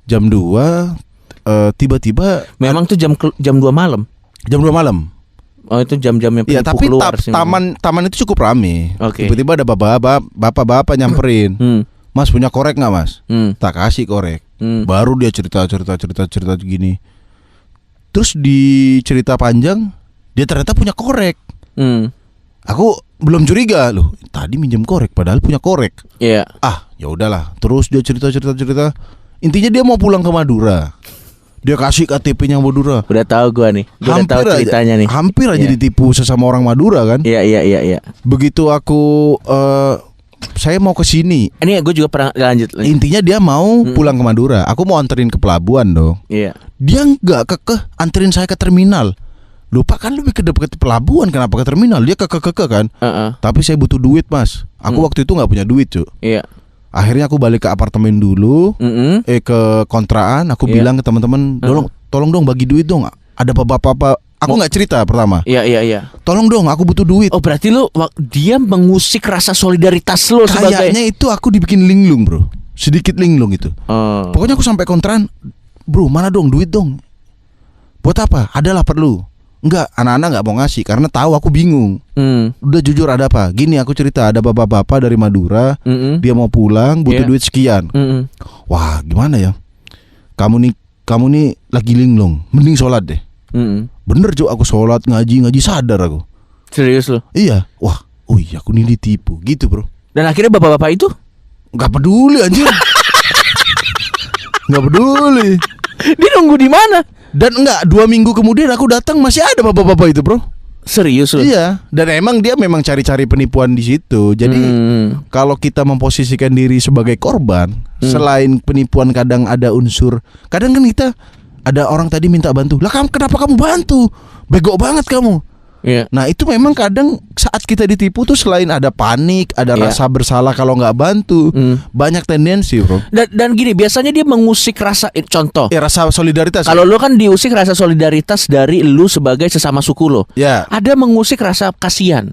[SPEAKER 1] Jam 2 tiba-tiba
[SPEAKER 2] memang tuh jam 2 malam.
[SPEAKER 1] Jam 2 malam.
[SPEAKER 2] Oh, itu jam-jamnya
[SPEAKER 1] penipu tapi keluar sih. Taman itu cukup rame. Tiba-tiba ada bapak-bapak nyamperin. Mas punya korek nggak, Mas? Tak kasih korek. Baru dia cerita gini. Terus di cerita panjang dia ternyata punya korek. Aku belum curiga loh. Tadi minjem korek padahal punya korek.
[SPEAKER 2] Iya.
[SPEAKER 1] Ya udahlah. Terus dia cerita. Intinya dia mau pulang ke Madura. Dia kasih KTP-nya Madura.
[SPEAKER 2] Udah tahu gua nih. Udah tahu ceritanya nih.
[SPEAKER 1] Hampir aja ditipu sesama orang Madura kan?
[SPEAKER 2] Iya.
[SPEAKER 1] Begitu aku saya mau ke sini.
[SPEAKER 2] Ini gue juga pernah lanjut.
[SPEAKER 1] Intinya dia mau pulang ke Madura. Aku mau anterin ke pelabuhan dong.
[SPEAKER 2] Iya.
[SPEAKER 1] Dia nggak kekeh anterin saya ke terminal. Lupa kan lebih ke dekat pelabuhan, kenapa ke terminal? Dia kekeh kan. Tapi saya butuh duit, Mas. Aku waktu itu nggak punya duit, Cuk.
[SPEAKER 2] Iya.
[SPEAKER 1] Akhirnya aku balik ke apartemen dulu. Ke kontrakan. Aku bilang ke teman-teman, tolong dong bagi duit dong. Ada bapak-bapak. Aku nggak cerita pertama.
[SPEAKER 2] Iya.
[SPEAKER 1] Tolong dong, aku butuh duit.
[SPEAKER 2] Oh, berarti dia mengusik rasa solidaritas lo sebagai.
[SPEAKER 1] Kayaknya itu aku dibikin linglung, bro. Sedikit linglung itu. Pokoknya aku sampai kontrakan, bro, mana dong duit dong. Buat apa? Adalah perlu. Enggak, anak-anak nggak mau ngasih karena tahu aku bingung. Udah jujur, ada apa? Gini, aku cerita ada bapak-bapak dari Madura. Dia mau pulang, butuh duit sekian. Wah, gimana ya? Kamu nih lagi linglung. Mending sholat deh. Bener, Cuk, aku sholat ngaji sadar aku.
[SPEAKER 2] Serius lo?
[SPEAKER 1] Iya. Wah, aku nih ditipu gitu, bro.
[SPEAKER 2] Dan akhirnya bapak-bapak itu
[SPEAKER 1] nggak peduli anjir. Nggak peduli.
[SPEAKER 2] Dia nunggu di mana?
[SPEAKER 1] Dan 2 minggu kemudian aku datang masih ada bapak-bapak itu, bro.
[SPEAKER 2] Serius loh?
[SPEAKER 1] Iya. Dan dia memang cari-cari penipuan di situ. Jadi kalau kita memposisikan diri sebagai korban, selain penipuan kadang ada unsur. Kadang kan kita ada orang tadi minta bantu. Lah, kenapa kamu bantu? Bego banget kamu.
[SPEAKER 2] Iya.
[SPEAKER 1] Nah, itu memang kadang saat kita ditipu tuh selain ada panik, ada rasa bersalah kalau nggak bantu, banyak tendensi, bro.
[SPEAKER 2] Dan gini, biasanya dia mengusik rasa contoh.
[SPEAKER 1] Rasa solidaritas.
[SPEAKER 2] Kalau lo kan diusik rasa solidaritas dari lu sebagai sesama suku lo.
[SPEAKER 1] Ya.
[SPEAKER 2] Ada mengusik rasa kasihan.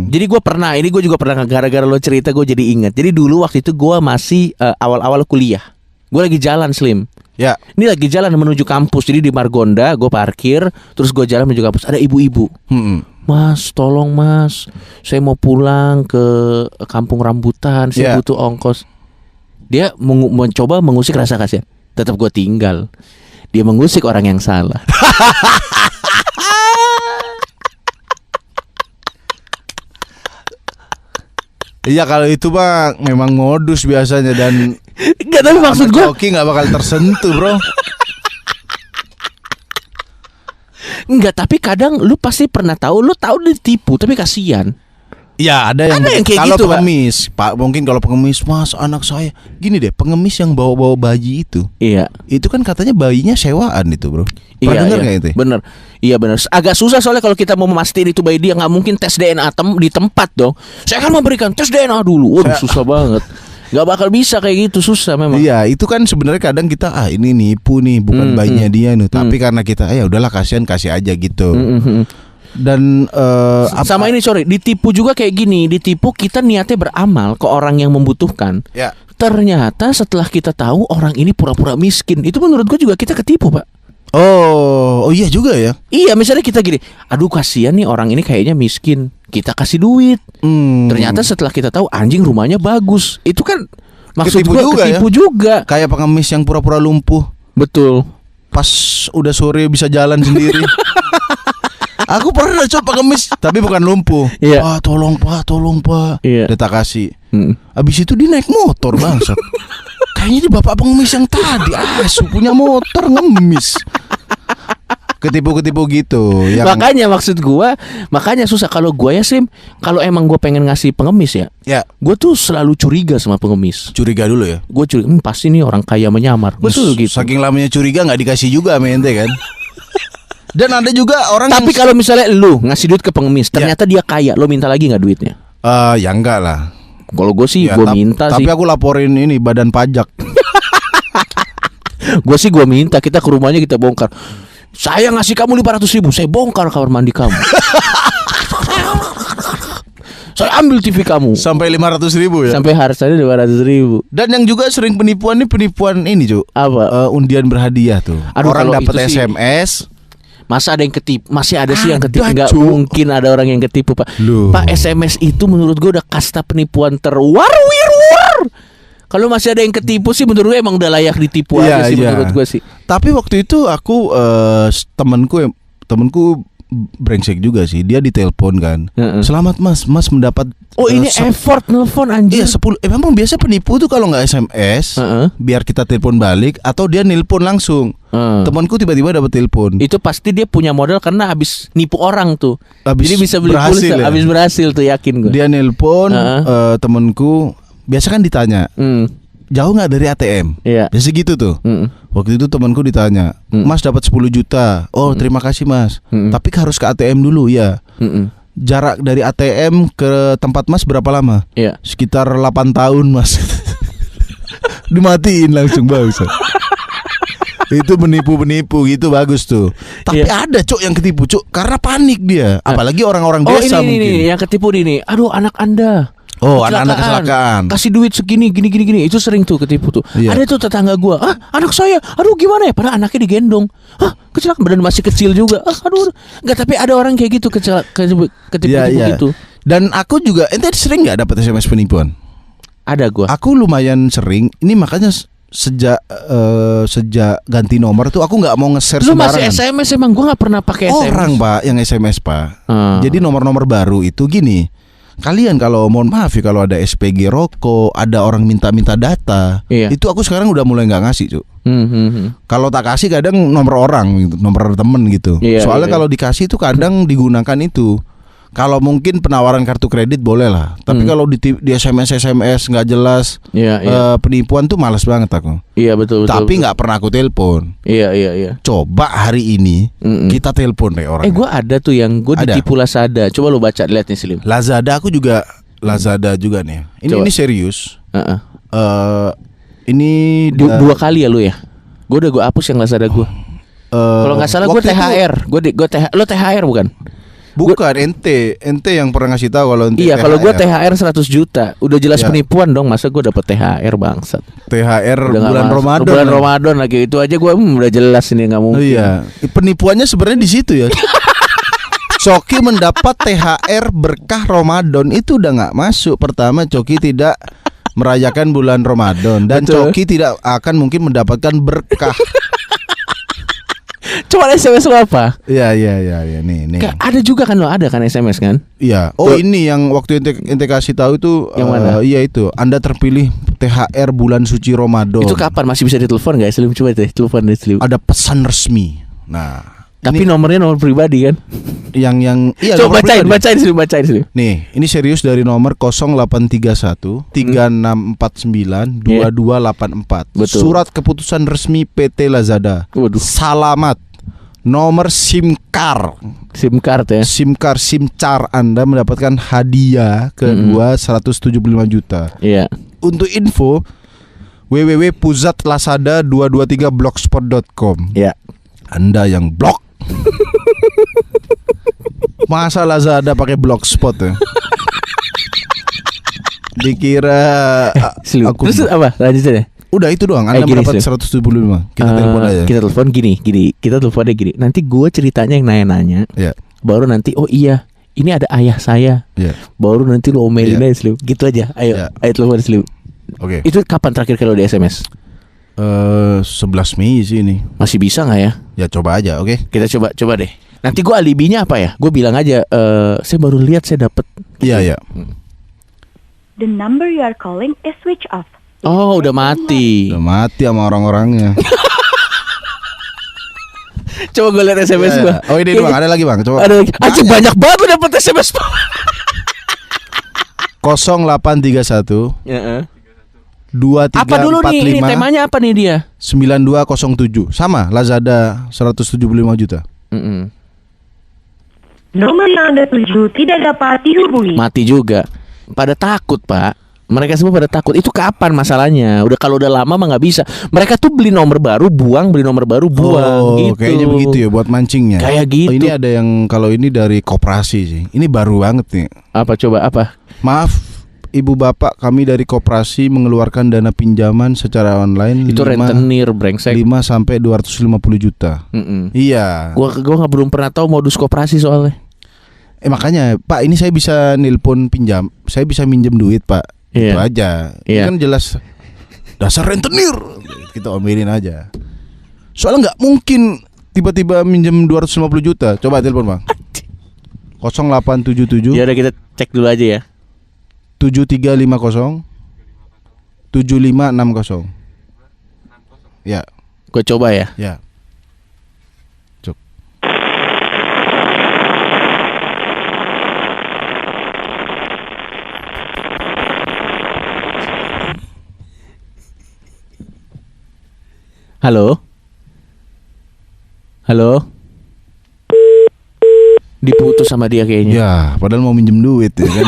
[SPEAKER 2] Jadi gue juga pernah gara-gara lo cerita gue jadi ingat. Jadi dulu waktu itu gue masih awal-awal kuliah. Gue lagi jalan, Slim.
[SPEAKER 1] Ya.
[SPEAKER 2] Ini lagi jalan menuju kampus. Jadi di Margonda gue parkir, terus gue jalan menuju kampus. Ada ibu-ibu. Mas, tolong mas, saya mau pulang ke Kampung Rambutan. Saya butuh ongkos. Dia mencoba mengusik rasa kasihan. Tetap gue tinggal. Dia mengusik orang yang salah.
[SPEAKER 1] Iya, kalau itu Bang memang modus biasanya. Dan
[SPEAKER 2] enggak, tapi maksud gue
[SPEAKER 1] Coki gak bakal tersentuh, bro.
[SPEAKER 2] Enggak, tapi kadang lu pasti pernah tahu ditipu tapi kasihan.
[SPEAKER 1] Iya, ada yang
[SPEAKER 2] kayak
[SPEAKER 1] kalau
[SPEAKER 2] gitu,
[SPEAKER 1] pengemis, Pak. Mungkin kalau pengemis, Mas, anak saya. Gini deh, pengemis yang bawa-bawa bayi itu.
[SPEAKER 2] Iya.
[SPEAKER 1] Itu kan katanya bayinya sewaan itu, bro. Pernah dengar nggak itu?
[SPEAKER 2] Bener. Iya bener. Agak susah soalnya kalau kita mau memastikan itu bayi dia, nggak mungkin tes DNA di tempat dong. Saya akan memberikan tes DNA dulu. Waduh, susah banget. Gak bakal bisa kayak gitu, susah memang.
[SPEAKER 1] Iya, itu kan sebenarnya kadang kita ini nipu nih, bukan bayinya dia nih. Tapi karena kita udahlah, kasih aja gitu. Dan
[SPEAKER 2] Sama ini sorry, ditipu juga kayak gini. Ditipu kita niatnya beramal ke orang yang membutuhkan.
[SPEAKER 1] Ya.
[SPEAKER 2] Ternyata setelah kita tahu orang ini pura-pura miskin, itu menurut gue juga kita ketipu, Pak.
[SPEAKER 1] Oh iya juga ya.
[SPEAKER 2] Iya, misalnya kita gini, aduh kasihan nih orang ini kayaknya miskin, kita kasih duit. Ternyata setelah kita tahu anjing rumahnya bagus, itu kan maksud
[SPEAKER 1] Ketipu
[SPEAKER 2] gua
[SPEAKER 1] juga
[SPEAKER 2] ketipu
[SPEAKER 1] ya?
[SPEAKER 2] juga.
[SPEAKER 1] Kayak pengemis yang pura-pura lumpuh,
[SPEAKER 2] Betul.
[SPEAKER 1] pas udah sore bisa jalan sendiri. Aku pernah coba pengemis, tapi bukan lumpuh.
[SPEAKER 2] Iya.
[SPEAKER 1] Pak, tolong pak.
[SPEAKER 2] Iya.
[SPEAKER 1] Dia tak kasih.
[SPEAKER 2] Mm.
[SPEAKER 1] Abis itu dia naik motor bangsat. Kayaknya dia bapak pengemis yang tadi asu punya motor ngemis. Ketipu-ketipu gitu yang...
[SPEAKER 2] Makanya maksud gua, makanya susah kalau gua ya Sim, kalau emang gua pengen ngasih pengemis ya,
[SPEAKER 1] Ya,
[SPEAKER 2] gua tuh selalu curiga sama pengemis.
[SPEAKER 1] curiga dulu ya.
[SPEAKER 2] Gua curiga, pasti nih orang kaya menyamar. Betul gitu.
[SPEAKER 1] Saking lamanya curiga nggak dikasih juga sama ente kan. Dan ada juga orang
[SPEAKER 2] Tapi
[SPEAKER 1] yang...
[SPEAKER 2] kalau misalnya lu ngasih duit ke pengemis, ternyata dia kaya, lo minta lagi nggak duitnya?
[SPEAKER 1] Ya enggak lah.
[SPEAKER 2] Kalau gue sih
[SPEAKER 1] Ya,
[SPEAKER 2] gue minta sih.
[SPEAKER 1] Tapi aku laporin ini badan pajak.
[SPEAKER 2] Gue sih gue minta, kita ke rumahnya kita bongkar. Saya ngasih kamu 500.000, saya bongkar kamar mandi kamu. Saya ambil TV kamu.
[SPEAKER 1] Sampai 500.000 ya.
[SPEAKER 2] Sampai harganya 500.000.
[SPEAKER 1] Dan yang juga sering penipuan ini Cuk.
[SPEAKER 2] Apa?
[SPEAKER 1] Undian berhadiah tuh.
[SPEAKER 2] Aduh,
[SPEAKER 1] Orang
[SPEAKER 2] kalau
[SPEAKER 1] dapat
[SPEAKER 2] itu sih-
[SPEAKER 1] SMS.
[SPEAKER 2] Masa ada yang ketipu? Masih ada sih yang
[SPEAKER 1] Ada,
[SPEAKER 2] ketipu. Nggak
[SPEAKER 1] Cuk.
[SPEAKER 2] mungkin ada orang yang ketipu, Pak.
[SPEAKER 1] Loh.
[SPEAKER 2] Pak, SMS itu menurut gue udah kasta penipuan terwar-wir-war. Kalau masih ada yang ketipu sih menurut gue emang udah layak ditipu
[SPEAKER 1] Iya,
[SPEAKER 2] aja sih
[SPEAKER 1] iya.
[SPEAKER 2] menurut gue sih.
[SPEAKER 1] Tapi waktu itu aku temenku brengsek juga sih. Dia ditelepon kan.
[SPEAKER 2] Heeh.
[SPEAKER 1] Selamat mas mendapat.
[SPEAKER 2] Oh ini effort nelfon anjir.
[SPEAKER 1] Iya 10. Memang biasa penipu tuh kalau nggak SMS,
[SPEAKER 2] Heeh.
[SPEAKER 1] biar kita telepon balik atau dia nelpon langsung. Temanku tiba-tiba dapat telepon.
[SPEAKER 2] Itu pasti dia punya modal karena habis nipu orang tuh.
[SPEAKER 1] Habis
[SPEAKER 2] Jadi bisa beli
[SPEAKER 1] berhasil
[SPEAKER 2] pulsa,
[SPEAKER 1] ya?
[SPEAKER 2] habis berhasil tuh yakin gue.
[SPEAKER 1] Dia nelpon
[SPEAKER 2] Heeh.
[SPEAKER 1] temanku. Biasa kan ditanya, jauh nggak dari ATM?
[SPEAKER 2] Iya.
[SPEAKER 1] Biasa gitu tuh.
[SPEAKER 2] Mm.
[SPEAKER 1] Waktu itu temanku ditanya, Mas dapat 10 juta. Oh terima kasih mas. Tapi harus ke ATM dulu ya.
[SPEAKER 2] Mm-mm.
[SPEAKER 1] Jarak dari ATM ke tempat mas berapa lama?
[SPEAKER 2] Iya.
[SPEAKER 1] Sekitar 8 tahun mas. Dimatiin langsung bangsa. Itu penipu gitu bagus tuh. Tapi
[SPEAKER 2] Iya.
[SPEAKER 1] ada cuk yang ketipu cuk karena panik dia. Apalagi orang-orang
[SPEAKER 2] Oh
[SPEAKER 1] biasa
[SPEAKER 2] ini
[SPEAKER 1] mungkin.
[SPEAKER 2] yang ketipu nih. Aduh anak Anda.
[SPEAKER 1] Oh anak-anak kecelakaan.
[SPEAKER 2] Kasih duit segini gini. Itu sering tuh ketipu tuh.
[SPEAKER 1] Iya.
[SPEAKER 2] Ada tuh tetangga gua. Anak saya. Aduh gimana ya? Padahal anaknya digendong. Kecelakaan badan masih kecil juga. Aduh. Enggak, tapi ada orang kayak gitu ketipu
[SPEAKER 1] Iya, iya.
[SPEAKER 2] gitu.
[SPEAKER 1] Dan aku juga ente sering nggak dapat SMS penipuan?
[SPEAKER 2] Ada gua.
[SPEAKER 1] Aku lumayan sering. Ini makanya sejak ganti nomor tuh aku nggak mau nge-share
[SPEAKER 2] Lu masih
[SPEAKER 1] sembarangan.
[SPEAKER 2] SMS emang gua nggak pernah pakai SMS.
[SPEAKER 1] Orang pak yang SMS pak.
[SPEAKER 2] Ah.
[SPEAKER 1] Jadi nomor-nomor baru itu gini. Kalian kalau mohon maaf ya kalau ada SPG rokok, ada orang minta-minta data,
[SPEAKER 2] Iya.
[SPEAKER 1] itu aku sekarang udah mulai nggak ngasih cuk.
[SPEAKER 2] Hmm.
[SPEAKER 1] Kalau tak kasih kadang nomor orang, gitu, nomor temen gitu.
[SPEAKER 2] Iya,
[SPEAKER 1] Soalnya
[SPEAKER 2] iya.
[SPEAKER 1] kalau dikasih itu kadang digunakan itu. Kalau mungkin penawaran kartu kredit boleh lah. Tapi kalau di SMS nggak jelas
[SPEAKER 2] Iya,
[SPEAKER 1] penipuan tuh malas banget aku.
[SPEAKER 2] Iya betul.
[SPEAKER 1] Tapi nggak pernah aku telepon.
[SPEAKER 2] Iya.
[SPEAKER 1] Coba hari ini
[SPEAKER 2] Mm-mm.
[SPEAKER 1] kita telepon deh orang.
[SPEAKER 2] Gue ada tuh yang gue
[SPEAKER 1] Ada?
[SPEAKER 2] ditipu Lazada. Coba lu baca lihat nih Slim.
[SPEAKER 1] Lazada aku juga Lazada juga nih.
[SPEAKER 2] Coba.
[SPEAKER 1] Ini serius.
[SPEAKER 2] Heeh.
[SPEAKER 1] Ini
[SPEAKER 2] Dua kali ya lu ya. Gue hapus yang Lazada gue. Kalau nggak salah gue
[SPEAKER 1] waktu itu-
[SPEAKER 2] THR. Lo THR bukan?
[SPEAKER 1] Bukan ente yang pernah ngasih tahu kalau ente
[SPEAKER 2] Iya, kalau gue
[SPEAKER 1] THR.
[SPEAKER 2] THR 100 juta. Udah jelas
[SPEAKER 1] Ya.
[SPEAKER 2] penipuan dong. Masa gue dapet THR bangsat.
[SPEAKER 1] THR
[SPEAKER 2] Udah nggak
[SPEAKER 1] bulan
[SPEAKER 2] masuk.
[SPEAKER 1] Ramadan.
[SPEAKER 2] Bulan Ramadan lagi itu aja gue udah jelas ini nggak
[SPEAKER 1] Oh,
[SPEAKER 2] mungkin.
[SPEAKER 1] iya. Penipuannya sebenarnya di situ ya. Coki mendapat THR berkah Ramadan itu udah nggak masuk. Pertama Coki tidak merayakan bulan Ramadan dan
[SPEAKER 2] Betul.
[SPEAKER 1] Coki tidak akan mungkin mendapatkan berkah.
[SPEAKER 2] Coba SMS lo apa?
[SPEAKER 1] Iya nih.
[SPEAKER 2] Ada juga kan lo ada kan SMS kan?
[SPEAKER 1] Iya. Oh ini yang waktu ente kasih tahu itu
[SPEAKER 2] Yang mana?
[SPEAKER 1] Iya itu. Anda terpilih THR bulan suci Ramadan.
[SPEAKER 2] Itu kapan masih bisa ditelepon nggak? Slim coba deh telepon deh Slim.
[SPEAKER 1] Ada pesan resmi. Nah,
[SPEAKER 2] Tapi
[SPEAKER 1] ini
[SPEAKER 2] nomornya nomor pribadi kan?
[SPEAKER 1] yang iya
[SPEAKER 2] Coba
[SPEAKER 1] nomor
[SPEAKER 2] bacain
[SPEAKER 1] pribadi.
[SPEAKER 2] Slim.
[SPEAKER 1] Nih, ini serius dari nomor 0831 3649 2284.
[SPEAKER 2] Betul.
[SPEAKER 1] Surat keputusan resmi PT Lazada.
[SPEAKER 2] Waduh.
[SPEAKER 1] Selamat. Nomor SIM card.
[SPEAKER 2] SIM card ya.
[SPEAKER 1] SIM card SIM car Anda mendapatkan hadiah kedua 175 juta.
[SPEAKER 2] Iya.
[SPEAKER 1] Untuk info www.puzatlazada223blogspot.com.
[SPEAKER 2] Iya.
[SPEAKER 1] Anda yang blok. Masa Lazada pakai blogspot ya? Dikira aku
[SPEAKER 2] Terus apa? Lanjutin ya.
[SPEAKER 1] udah itu doang. Anda
[SPEAKER 2] Gini,
[SPEAKER 1] mendapat
[SPEAKER 2] Slim.
[SPEAKER 1] 175. Kita telepon aja.
[SPEAKER 2] Kita telepon gini. Kita teleponnya gini. Nanti gue ceritanya yang nanya-nanya.
[SPEAKER 1] Ya.
[SPEAKER 2] Baru nanti oh iya, ini ada ayah saya.
[SPEAKER 1] Ya.
[SPEAKER 2] Baru nanti lo omelin
[SPEAKER 1] Iya.
[SPEAKER 2] aja Slim. Gitu aja. Ayo,
[SPEAKER 1] Iya.
[SPEAKER 2] ayo telepon Slim.
[SPEAKER 1] Oke.
[SPEAKER 2] Itu kapan terakhir kalau di SMS?
[SPEAKER 1] 11 Mei sih ini.
[SPEAKER 2] Masih bisa nggak ya?
[SPEAKER 1] Ya coba aja, oke.
[SPEAKER 2] Kita coba deh. Nanti gue alibinya apa ya? Gue bilang aja, saya baru lihat saya dapet.
[SPEAKER 1] Iya, iya.
[SPEAKER 3] The number you are calling is switch off.
[SPEAKER 2] Oh, udah mati.
[SPEAKER 1] Udah mati sama orang-orangnya.
[SPEAKER 2] Coba gue lihat SMS
[SPEAKER 1] Iya,
[SPEAKER 2] gue.
[SPEAKER 1] iya. Oh ini Bang, ada lagi Bang. Coba.
[SPEAKER 2] Ada lagi. Aja banyak banget lu dapet SMS.
[SPEAKER 1] 0831
[SPEAKER 2] Ya,
[SPEAKER 1] 2345
[SPEAKER 2] apa dulu nih? Ini temanya apa nih dia?
[SPEAKER 1] 9207. Sama Lazada 175 juta.
[SPEAKER 3] Nomor yang Anda tuju tidak dapat dihubungi.
[SPEAKER 2] Mati juga. Pada takut, Pak. Mereka semua pada takut. Itu kapan masalahnya? Udah kalau udah lama mah nggak bisa. Mereka tuh beli nomor baru buang, beli nomor baru buang.
[SPEAKER 1] Oh,
[SPEAKER 2] gitu.
[SPEAKER 1] kayaknya begitu ya buat mancingnya.
[SPEAKER 2] Kayak gitu.
[SPEAKER 1] Oh, ini ada yang kalau ini dari koperasi sih. Ini baru banget nih.
[SPEAKER 2] Apa coba apa?
[SPEAKER 1] Maaf, Ibu Bapak, kami dari koperasi mengeluarkan dana pinjaman secara online
[SPEAKER 2] Itu rentenir brengsek.
[SPEAKER 1] 5 sampai 250 juta. Iya.
[SPEAKER 2] Gua nggak belum pernah tahu modus koperasi soalnya.
[SPEAKER 1] Makanya, Pak, ini saya bisa nelpon pinjam. Saya bisa minjem duit, Pak.
[SPEAKER 2] Iya.
[SPEAKER 1] Itu aja.
[SPEAKER 2] Iya.
[SPEAKER 1] Ini kan jelas dasar rentenir. Kita omelin aja. Soalnya nggak mungkin tiba-tiba minjem 250 juta. Coba telepon, Bang. 0877
[SPEAKER 2] Ya udah kita cek dulu aja ya.
[SPEAKER 1] 7350 7560. Ya,
[SPEAKER 2] Gue coba ya.
[SPEAKER 1] ya. Cuk.
[SPEAKER 2] Halo. Halo. Diputus sama dia kayaknya.
[SPEAKER 1] Ya, padahal mau minjem duit ya kan.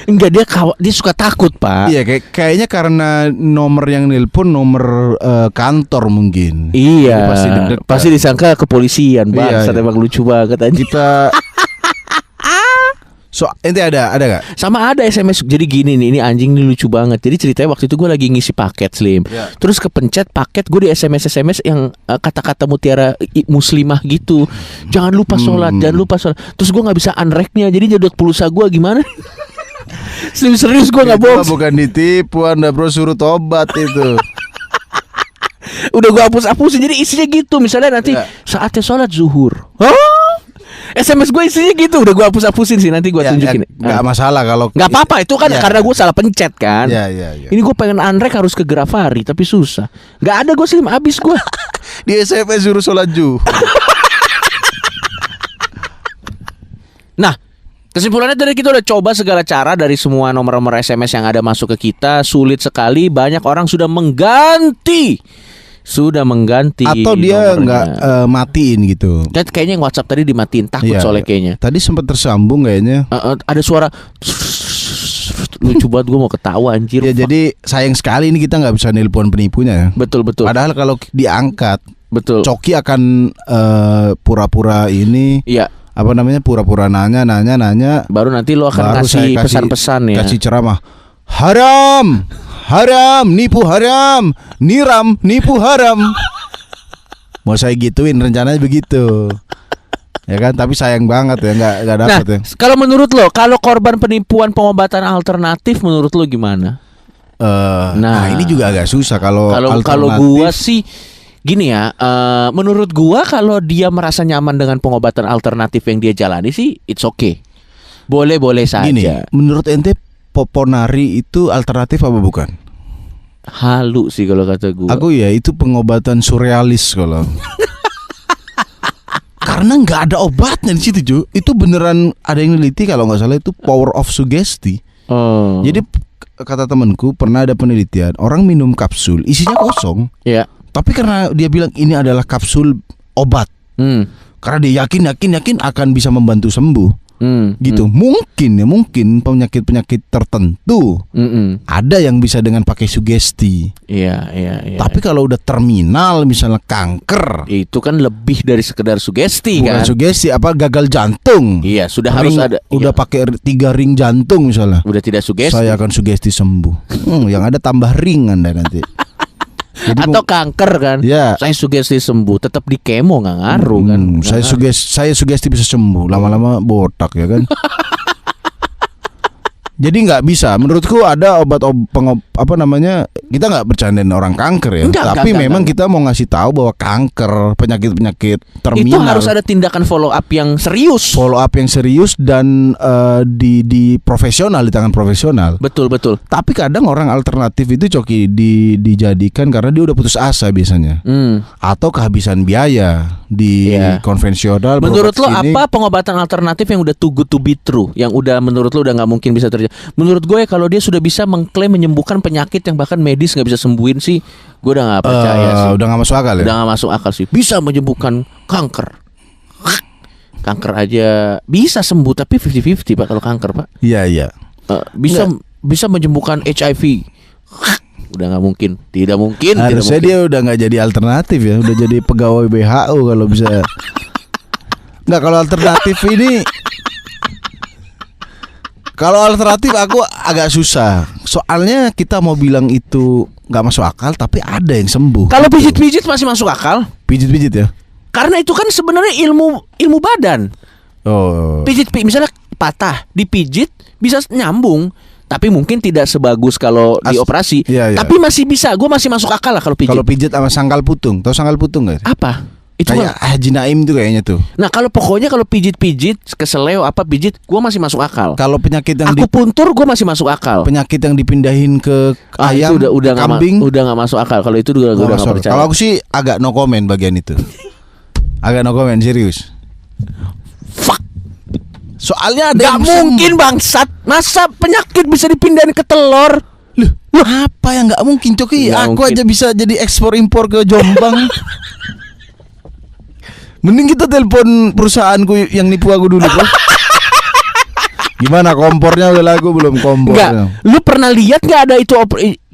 [SPEAKER 2] Enggak, dia suka takut, Pak.
[SPEAKER 1] Iya, kayaknya karena nomor yang nelpon nomor kantor mungkin.
[SPEAKER 2] Iya.
[SPEAKER 1] Jadi pasti deg-degan.
[SPEAKER 2] Pasti disangka kepolisian, Bang.
[SPEAKER 1] Iya, iya.
[SPEAKER 2] Emang lucu banget anjing.
[SPEAKER 1] Kita So, ente ada gak?
[SPEAKER 2] Sama ada SMS. Jadi gini nih, ini anjing nih lucu banget. Jadi ceritanya waktu itu gue lagi ngisi paket Slim.
[SPEAKER 1] Ya.
[SPEAKER 2] Terus kepencet paket, gue di SMS yang kata-kata mutiara muslimah gitu. Jangan lupa sholat, jangan lupa sholat. Terus gue nggak bisa unrack-nya. Jadi nyedot pulsa gue gimana? Slim, serius gue nggak
[SPEAKER 1] Itu
[SPEAKER 2] bohong.
[SPEAKER 1] mah bukan ditipu, Anda bro, suruh tobat itu.
[SPEAKER 2] Udah gue hapus-hapusin. Jadi isinya gitu. Misalnya nanti
[SPEAKER 1] Ya.
[SPEAKER 2] saatnya sholat zuhur. SMS gue isinya gitu. Udah gue hapus-hapusin sih. Nanti gue tunjukin.
[SPEAKER 1] Nggak masalah kalau
[SPEAKER 2] Nggak apa-apa. Itu kan
[SPEAKER 1] Ya.
[SPEAKER 2] karena gue salah pencet kan.
[SPEAKER 1] Ya, ya, ya.
[SPEAKER 2] Ini gue pengen unrack harus ke Grafari. Tapi susah. Nggak ada gue Slim. Abis gue.
[SPEAKER 1] Di SMS suruh sholat zuhur.
[SPEAKER 2] Nah, kesimpulannya tadi kita udah coba segala cara dari semua nomor-nomor SMS yang ada masuk ke kita. Sulit sekali. Banyak orang sudah mengganti.
[SPEAKER 1] Atau dia
[SPEAKER 2] nomornya.
[SPEAKER 1] nggak matiin gitu.
[SPEAKER 2] Dan kayaknya yang WhatsApp tadi dimatiin. Takut
[SPEAKER 1] Iya,
[SPEAKER 2] soalnya
[SPEAKER 1] iya.
[SPEAKER 2] kayaknya.
[SPEAKER 1] Tadi sempat tersambung kayaknya.
[SPEAKER 2] Ada suara lucu banget, gue mau ketawa anjir.
[SPEAKER 1] Ya jadi sayang sekali ini kita nggak bisa nelpon penipunya.
[SPEAKER 2] Betul.
[SPEAKER 1] Padahal kalau diangkat,
[SPEAKER 2] Betul.
[SPEAKER 1] Coki akan pura-pura ini.
[SPEAKER 2] Iya.
[SPEAKER 1] Apa namanya, pura-pura nanya.
[SPEAKER 2] Baru nanti lo akan
[SPEAKER 1] Baru saya
[SPEAKER 2] kasih pesan-pesan ya.
[SPEAKER 1] Kasih ceramah. Haram, nipu haram, nipu haram. Mau saya gituin, rencananya begitu. Ya kan, tapi sayang banget ya nggak
[SPEAKER 2] Nah,
[SPEAKER 1] dapet ya.
[SPEAKER 2] kalau menurut lo, kalau korban penipuan pengobatan alternatif, menurut lo gimana?
[SPEAKER 1] Nah, ini juga agak susah kalau
[SPEAKER 2] gua sih gini ya, menurut gua kalau dia merasa nyaman dengan pengobatan alternatif yang dia jalani sih, it's okay. Boleh saja.
[SPEAKER 1] Gini, menurut ente Poponari itu alternatif apa bukan?
[SPEAKER 2] Halu sih kalau kata gua.
[SPEAKER 1] Aku ya itu pengobatan surrealis kalau. Karena nggak ada obatnya di situ, Ju. Itu beneran ada yang neliti kalau nggak salah itu power of sugesti.
[SPEAKER 2] Oh.
[SPEAKER 1] Jadi kata temanku pernah ada penelitian orang minum kapsul isinya kosong,
[SPEAKER 2] ya.
[SPEAKER 1] tapi karena dia bilang ini adalah kapsul obat, karena dia yakin akan bisa membantu sembuh. gitu. Mungkin penyakit-penyakit tertentu ada yang bisa dengan pakai sugesti.
[SPEAKER 2] Iya.
[SPEAKER 1] Tapi kalau udah terminal misalnya kanker,
[SPEAKER 2] itu kan lebih dari sekedar sugesti
[SPEAKER 1] bukan
[SPEAKER 2] kan.
[SPEAKER 1] sugesti, apa gagal jantung.
[SPEAKER 2] Iya, sudah harus ada.
[SPEAKER 1] Udah pakai 3 ring jantung misalnya.
[SPEAKER 2] Udah tidak sugesti.
[SPEAKER 1] Saya akan sugesti sembuh. Yang ada tambah ring Anda nanti. Jadi
[SPEAKER 2] atau kanker kan.
[SPEAKER 1] Ya.
[SPEAKER 2] Saya sugesti sembuh, tetap di kemo nggak ngaruh kan.
[SPEAKER 1] Saya sugesti bisa sembuh, lama-lama botak ya kan. Jadi nggak bisa. Menurutku ada kita nggak bercandain orang kanker ya. Tapi memang kita mau ngasih tahu bahwa kanker, penyakit terminal
[SPEAKER 2] itu harus ada tindakan follow up yang serius.
[SPEAKER 1] Follow up yang serius dan di profesional, di tangan profesional.
[SPEAKER 2] Betul.
[SPEAKER 1] Tapi kadang orang alternatif itu Coki dijadikan karena dia udah putus asa biasanya. Atau kehabisan biaya di konvensional.
[SPEAKER 2] Menurut lo apa pengobatan alternatif yang udah too good to be true, yang udah menurut lo udah nggak mungkin bisa terjadi? Menurut gue kalau dia sudah bisa mengklaim menyembuhkan penyakit yang bahkan medis nggak bisa sembuhin sih, gue udah nggak percaya sih.
[SPEAKER 1] Udah nggak masuk akal ya?
[SPEAKER 2] Udah nggak masuk akal sih. Bisa menyembuhkan kanker. Kanker aja bisa sembuh, tapi 50-50 Pak kalau kanker Pak.
[SPEAKER 1] Iya.
[SPEAKER 2] Bisa menyembuhkan HIV. Udah nggak mungkin. Tidak mungkin.
[SPEAKER 1] Harusnya dia udah nggak jadi alternatif ya, udah jadi pegawai WHO kalau bisa. Nggak, kalau alternatif ini. Kalau alternatif aku agak susah. Soalnya kita mau bilang itu nggak masuk akal, tapi ada yang sembuh.
[SPEAKER 2] Kalau pijit-pijit masih masuk akal.
[SPEAKER 1] Pijit-pijit ya.
[SPEAKER 2] Karena itu kan sebenarnya ilmu badan. Pijit misalnya patah, dipijit bisa nyambung. Tapi mungkin tidak sebagus kalau dioperasi.
[SPEAKER 1] Iya.
[SPEAKER 2] Tapi masih bisa. Gue masih masuk akal lah kalau pijit.
[SPEAKER 1] Kalau pijit sama sangkal putung. Tahu sangkal putung nggak?
[SPEAKER 2] Apa? Itu
[SPEAKER 1] kayak Haji Naim tuh kayaknya tuh.
[SPEAKER 2] Nah kalau pijit-pijit keseleo apa pijit, gue masih masuk akal.
[SPEAKER 1] Kalau penyakit yang
[SPEAKER 2] akupuntur gue masih masuk akal.
[SPEAKER 1] Penyakit yang dipindahin ke ayam,
[SPEAKER 2] itu udah
[SPEAKER 1] kambing,
[SPEAKER 2] udah nggak masuk akal. Kalau itu udah nggak percaya.
[SPEAKER 1] Kalau aku sih agak no comment bagian itu. Agak no comment, serius.
[SPEAKER 2] Fuck.
[SPEAKER 1] Soalnya ada
[SPEAKER 2] nggak mungkin bangsat. Masa penyakit bisa dipindahin ke telur?
[SPEAKER 1] Loh, apa yang nggak mungkin Coki? Aku aja bisa jadi ekspor impor ke Jombang. Mending kita telepon perusahaanku yang nipu aku dulu bro. Gimana kompornya udah lagu belum kompornya?
[SPEAKER 2] Enggak, lu pernah lihat nggak ada itu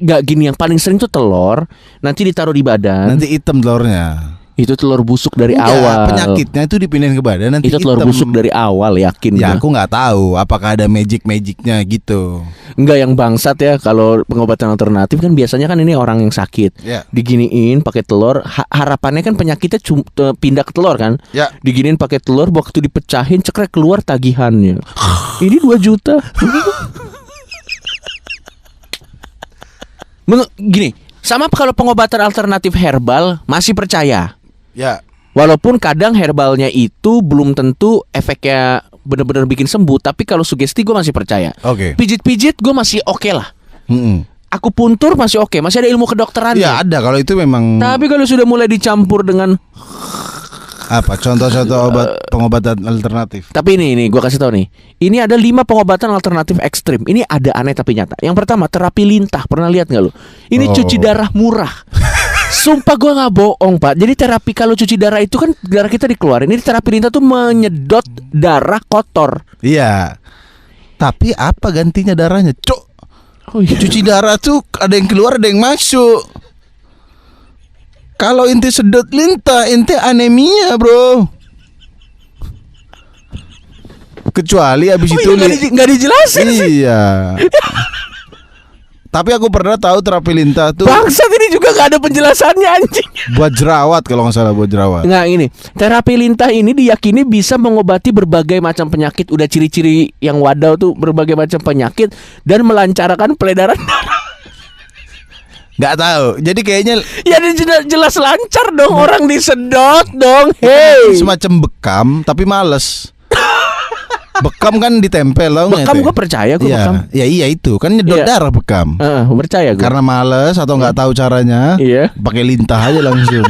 [SPEAKER 2] nggak gini yang paling sering tuh telur nanti ditaruh di badan.
[SPEAKER 1] Nanti hitam telurnya.
[SPEAKER 2] Itu telur busuk dari awal.
[SPEAKER 1] Penyakitnya itu dipindahin ke badan nanti
[SPEAKER 2] itu telur busuk dari awal, yakin
[SPEAKER 1] ya
[SPEAKER 2] gua.
[SPEAKER 1] Aku nggak tahu apakah ada magicnya gitu.
[SPEAKER 2] Enggak, yang bangsat ya kalau pengobatan alternatif kan biasanya kan ini orang yang sakit diginiin pakai telur, harapannya kan penyakitnya pindah ke telur kan. Diginiin pakai telur, waktu dipecahin cekrek keluar tagihannya. Ini 2 juta. Gini, sama kalau pengobatan alternatif herbal masih percaya.
[SPEAKER 1] Ya.
[SPEAKER 2] Walaupun kadang herbalnya itu belum tentu efeknya benar-benar bikin sembuh, tapi kalau sugesti gue masih percaya. Pijit-pijit gue masih oke lah. Akupuntur masih oke, masih ada ilmu kedokteran.
[SPEAKER 1] Ya ada kalau itu memang.
[SPEAKER 2] Tapi kalau sudah mulai dicampur dengan
[SPEAKER 1] apa? Contoh-contoh obat pengobatan alternatif.
[SPEAKER 2] Tapi ini gue kasih tahu nih. Ini ada 5 pengobatan alternatif ekstrim. Ini ada aneh tapi nyata. Yang pertama terapi lintah. Pernah lihat nggak lo? Ini cuci darah murah. Sumpah gue gak bohong Pak. Jadi terapi kalau cuci darah itu kan darah kita dikeluarin. Ini terapi lintah tuh menyedot darah kotor.
[SPEAKER 1] Iya. Tapi apa gantinya darahnya? Cuci darah tuh ada yang keluar ada yang masuk. Kalau ente sedot lintah ente anemia bro. Kecuali abis itu
[SPEAKER 2] nggak dijelasin.
[SPEAKER 1] Iya. Tapi aku pernah tahu terapi lintah tuh.
[SPEAKER 2] Bangsat, ini juga gak ada penjelasannya anjing.
[SPEAKER 1] Buat jerawat kalau nggak salah, buat jerawat.
[SPEAKER 2] Nggak, ini terapi lintah ini diyakini bisa mengobati berbagai macam penyakit. Udah ciri-ciri yang wadaw tuh berbagai macam penyakit dan melancarkan peredaran darah.
[SPEAKER 1] Nggak tahu. Jadi kayaknya
[SPEAKER 2] ya jelas lancar dong. Orang disedot dong. Hey.
[SPEAKER 1] Semacam bekam tapi males. Bekam kan ditempel loh.
[SPEAKER 2] Bekam gue percaya gue bekam.
[SPEAKER 1] Ya iya itu kan nyedot darah bekam.
[SPEAKER 2] Percaya gue.
[SPEAKER 1] Karena males atau nggak tahu caranya.
[SPEAKER 2] Iya.
[SPEAKER 1] Pakai lintah aja langsung.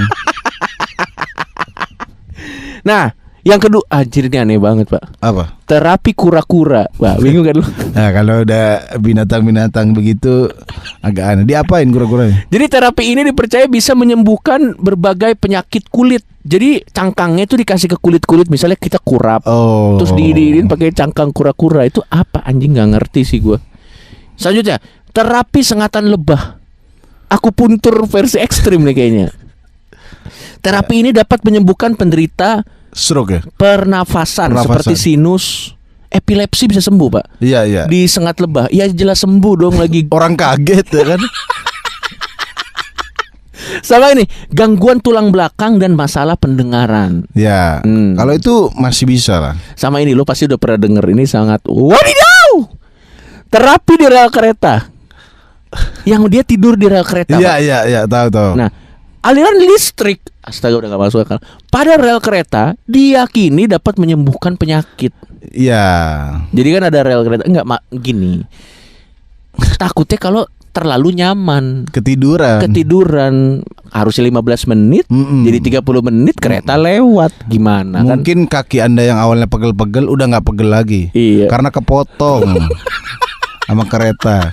[SPEAKER 2] Nah Yang kedua, anjir ini aneh banget Pak.
[SPEAKER 1] Apa?
[SPEAKER 2] Terapi kura-kura. Wah, bingung kan lu?
[SPEAKER 1] Nah, kalau udah binatang-binatang begitu agak aneh. Diapain kura-kuranya?
[SPEAKER 2] Jadi terapi ini dipercaya bisa menyembuhkan berbagai penyakit kulit. Jadi cangkangnya itu dikasih ke kulit-kulit, misalnya kita kurap.
[SPEAKER 1] Oh.
[SPEAKER 2] Terus diiriin pakai cangkang kura-kura. Itu apa anjing, nggak ngerti sih gue. Selanjutnya, terapi sengatan lebah. Akupuntur versi ekstrim nih kayaknya. Terapi ini dapat menyembuhkan penderita
[SPEAKER 1] stroke ya?
[SPEAKER 2] pernafasan seperti sinus, epilepsi bisa sembuh Pak.
[SPEAKER 1] Iya, iya.
[SPEAKER 2] Di sengat lebah, ya jelas sembuh dong lagi.
[SPEAKER 1] Orang kaget ya kan?
[SPEAKER 2] Sama ini, gangguan tulang belakang dan masalah pendengaran.
[SPEAKER 1] Ya, kalau itu masih bisa lah.
[SPEAKER 2] Sama ini lo pasti udah pernah denger, ini sangat wadidaw. Terapi di rel kereta. Yang dia tidur di rel kereta.
[SPEAKER 1] Iya, tahu.
[SPEAKER 2] Nah, aliran listrik, astaga udah gak masuk akal, pada rel kereta diyakini dapat menyembuhkan penyakit.
[SPEAKER 1] Iya.
[SPEAKER 2] Jadi kan ada rel kereta, gini. Takutnya kalau terlalu nyaman, ketiduran harusnya 15 menit jadi 30 menit kereta lewat. Gimana kan?
[SPEAKER 1] Mungkin kaki Anda yang awalnya pegel-pegel udah gak pegel lagi.
[SPEAKER 2] Iya.
[SPEAKER 1] Karena kepotong sama kereta.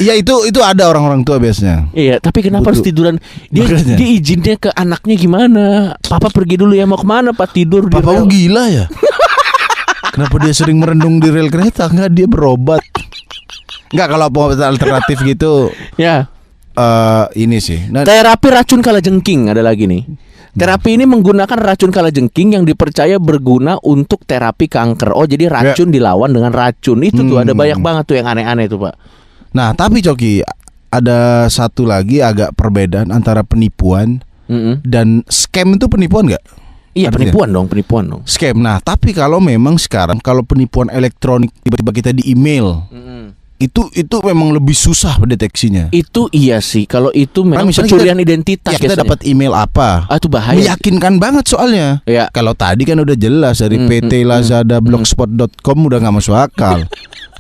[SPEAKER 1] Iya, itu ada orang-orang tua biasanya.
[SPEAKER 2] Iya, tapi kenapa harus tiduran? Dia izinnya ke anaknya gimana? Papa pergi dulu ya, mau kemana Pak? Tidur di
[SPEAKER 1] Papa
[SPEAKER 2] rel.
[SPEAKER 1] Gila ya? Kenapa dia sering merendung di rel kereta? Enggak, dia berobat. Enggak, kalau pengobatan alternatif gitu.
[SPEAKER 2] Ya.
[SPEAKER 1] Ini sih. Nah,
[SPEAKER 2] Terapi racun kalajengking ada lagi nih. Terapi ini menggunakan racun kalajengking yang dipercaya berguna untuk terapi kanker. Oh, jadi racun dilawan dengan racun. Itu tuh ada banyak banget tuh yang aneh-aneh tuh Pak.
[SPEAKER 1] Nah, tapi Coki, ada satu lagi agak perbedaan antara penipuan dan scam. Itu penipuan nggak?
[SPEAKER 2] Iya, penipuan dong.
[SPEAKER 1] Scam. Nah, tapi kalau memang sekarang kalau penipuan elektronik tiba-tiba kita di email, itu memang lebih susah pendeteksinya.
[SPEAKER 2] Itu iya sih. Kalau itu memang pencurian identitas.
[SPEAKER 1] Kita dapat email apa?
[SPEAKER 2] Itu bahaya.
[SPEAKER 1] Meyakinkan banget soalnya.
[SPEAKER 2] Ya.
[SPEAKER 1] Kalau tadi kan udah jelas dari PT Lazada, blogspot.com udah nggak masuk akal.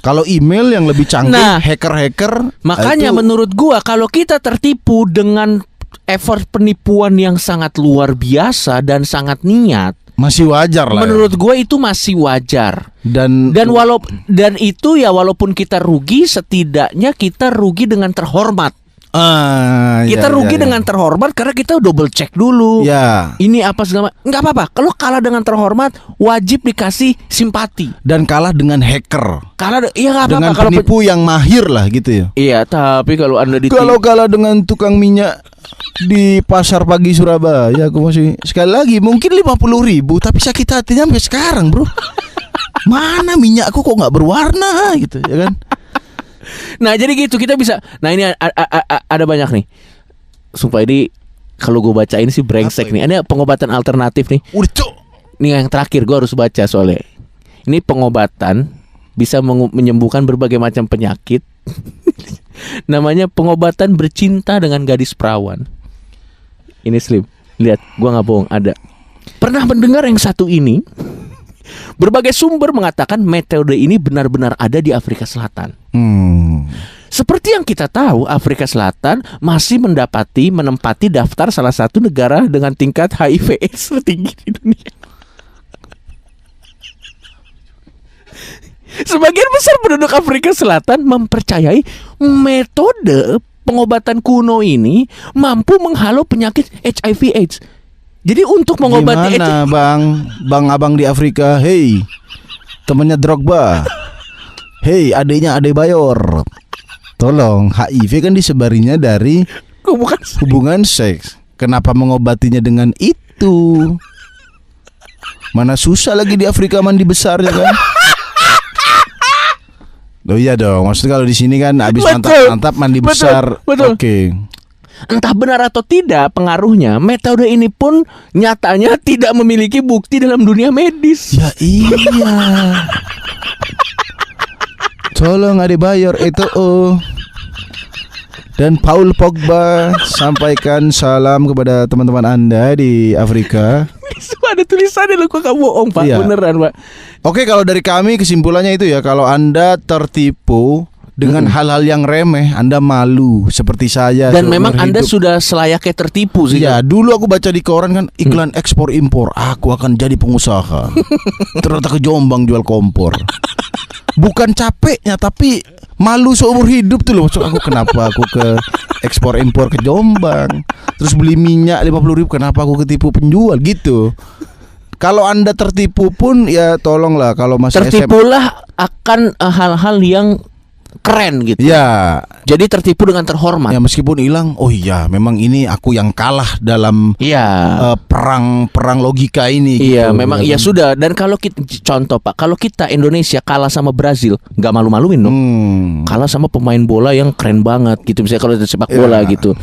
[SPEAKER 1] Kalau email yang lebih canggih, hacker-hacker.
[SPEAKER 2] Makanya menurut gua kalau kita tertipu dengan effort penipuan yang sangat luar biasa dan sangat niat,
[SPEAKER 1] masih wajar lah.
[SPEAKER 2] Menurut gue itu masih wajar. Dan itu ya walaupun kita rugi, setidaknya kita rugi dengan terhormat. Kita rugi dengan terhormat karena kita double check dulu.
[SPEAKER 1] Ya.
[SPEAKER 2] Ini apa segala, nggak apa-apa. Kalau kalah dengan terhormat, wajib dikasih simpati.
[SPEAKER 1] Dan kalah dengan hacker.
[SPEAKER 2] Iya nggak apa-apa.
[SPEAKER 1] Dengan penipu yang mahir lah gitu ya.
[SPEAKER 2] Iya, tapi kalau Anda
[SPEAKER 1] kalau kalah dengan tukang minyak di pasar pagi Surabaya, aku masih sekali lagi mungkin 50.000, tapi sakit hatinya sampai sekarang, bro. Mana minyakku kok nggak berwarna gitu, ya kan?
[SPEAKER 2] Nah jadi gitu kita bisa. Nah ini ada banyak nih. Sumpah ini kalau gue bacain sih brengsek nih. Ini pengobatan alternatif nih. Ini yang terakhir gue harus baca soalnya. Ini pengobatan bisa menyembuhkan berbagai macam penyakit. Namanya pengobatan bercinta dengan gadis perawan. Ini Slim, lihat, gue nggak bohong, ada. Pernah mendengar yang satu ini? Berbagai sumber mengatakan metode ini benar-benar ada di Afrika Selatan. Seperti yang kita tahu, Afrika Selatan masih menempati daftar salah satu negara dengan tingkat HIV/AIDS tertinggi di dunia. Sebagian besar penduduk Afrika Selatan mempercayai metode pengobatan kuno ini mampu menghalau penyakit HIV/AIDS. Jadi untuk mengobati
[SPEAKER 1] gimana bang abang di Afrika, hey temennya Drogba, hey adiknya Adebayor, tolong, HIV kan disebarinya dari hubungan seks. Kenapa mengobatinya dengan itu? Mana susah lagi di Afrika mandi besar ya kan? Loh iya dong, maksudnya kalau di sini kan habis mantap-mantap mandi besar. Oke.
[SPEAKER 2] Entah benar atau tidak pengaruhnya, metode ini pun nyatanya tidak memiliki bukti dalam dunia medis.
[SPEAKER 1] Ya iya. Tolong Adebayor itu dan Paul Pogba, sampaikan salam kepada teman-teman Anda di Afrika.
[SPEAKER 2] Ada tulisannya loh, kok gak bohong Pak, beneran Pak.
[SPEAKER 1] Oke, kalau dari kami kesimpulannya itu ya, kalau Anda tertipu dengan hal-hal yang remeh Anda malu seperti saya.
[SPEAKER 2] Dan
[SPEAKER 1] seumur
[SPEAKER 2] memang Anda
[SPEAKER 1] hidup.
[SPEAKER 2] sudah selayaknya tertipu sih.
[SPEAKER 1] Iya, dulu aku baca di koran kan iklan ekspor impor. Aku akan jadi pengusaha. Ternyata ke Jombang jual kompor. Bukan capeknya tapi malu seumur hidup tuh loh. Maksud aku kenapa aku ke ekspor impor ke Jombang. Terus beli minyak 50.000 kenapa aku ketipu penjual gitu. Kalau Anda tertipu pun ya tolonglah kalau masih
[SPEAKER 2] Tertipulah akan hal-hal yang keren gitu.
[SPEAKER 1] Ya,
[SPEAKER 2] Jadi tertipu dengan terhormat.
[SPEAKER 1] ya meskipun hilang, oh iya memang ini aku yang kalah dalam
[SPEAKER 2] Iya.
[SPEAKER 1] perang logika ini.
[SPEAKER 2] Iya,
[SPEAKER 1] gitu,
[SPEAKER 2] memang
[SPEAKER 1] ya
[SPEAKER 2] iya
[SPEAKER 1] kan?
[SPEAKER 2] sudah. Dan kalau kita contoh Pak, kalau kita Indonesia kalah sama Brazil, nggak malu-maluin dong. Kalah sama pemain bola yang keren banget gitu, misalnya kalau sepak bola
[SPEAKER 1] Iya.
[SPEAKER 2] gitu.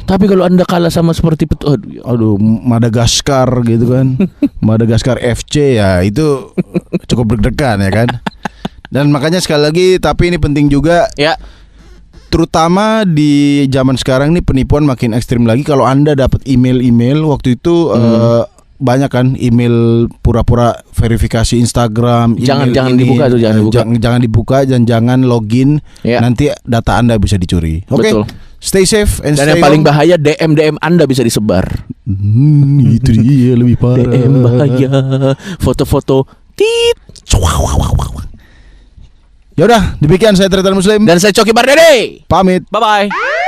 [SPEAKER 2] Tapi kalau Anda kalah sama seperti
[SPEAKER 1] Aduh, Madagaskar gitu kan. Madagaskar FC ya itu cukup deg-degan ya kan. Dan makanya sekali lagi tapi ini penting juga
[SPEAKER 2] ya,
[SPEAKER 1] terutama di zaman sekarang nih penipuan makin ekstrim lagi. Kalau Anda dapat email-email waktu itu banyak kan email pura-pura verifikasi Instagram.
[SPEAKER 2] Jangan-
[SPEAKER 1] email
[SPEAKER 2] jangan
[SPEAKER 1] ini,
[SPEAKER 2] dibuka tuh, jangan dibuka.
[SPEAKER 1] Jangan dibuka dan jangan login.
[SPEAKER 2] Ya.
[SPEAKER 1] Nanti data Anda bisa dicuri. Oke.
[SPEAKER 2] Betul.
[SPEAKER 1] Stay safe and
[SPEAKER 2] dan
[SPEAKER 1] stay
[SPEAKER 2] yang paling
[SPEAKER 1] home.
[SPEAKER 2] bahaya DM Anda bisa disebar.
[SPEAKER 1] Itu dia lebih parah.
[SPEAKER 2] DM bahaya, foto-foto tit.
[SPEAKER 1] Ya udah, demikian saya Tretan Muslim.
[SPEAKER 2] Dan saya Coki Bardede.
[SPEAKER 1] Pamit.
[SPEAKER 2] Bye bye.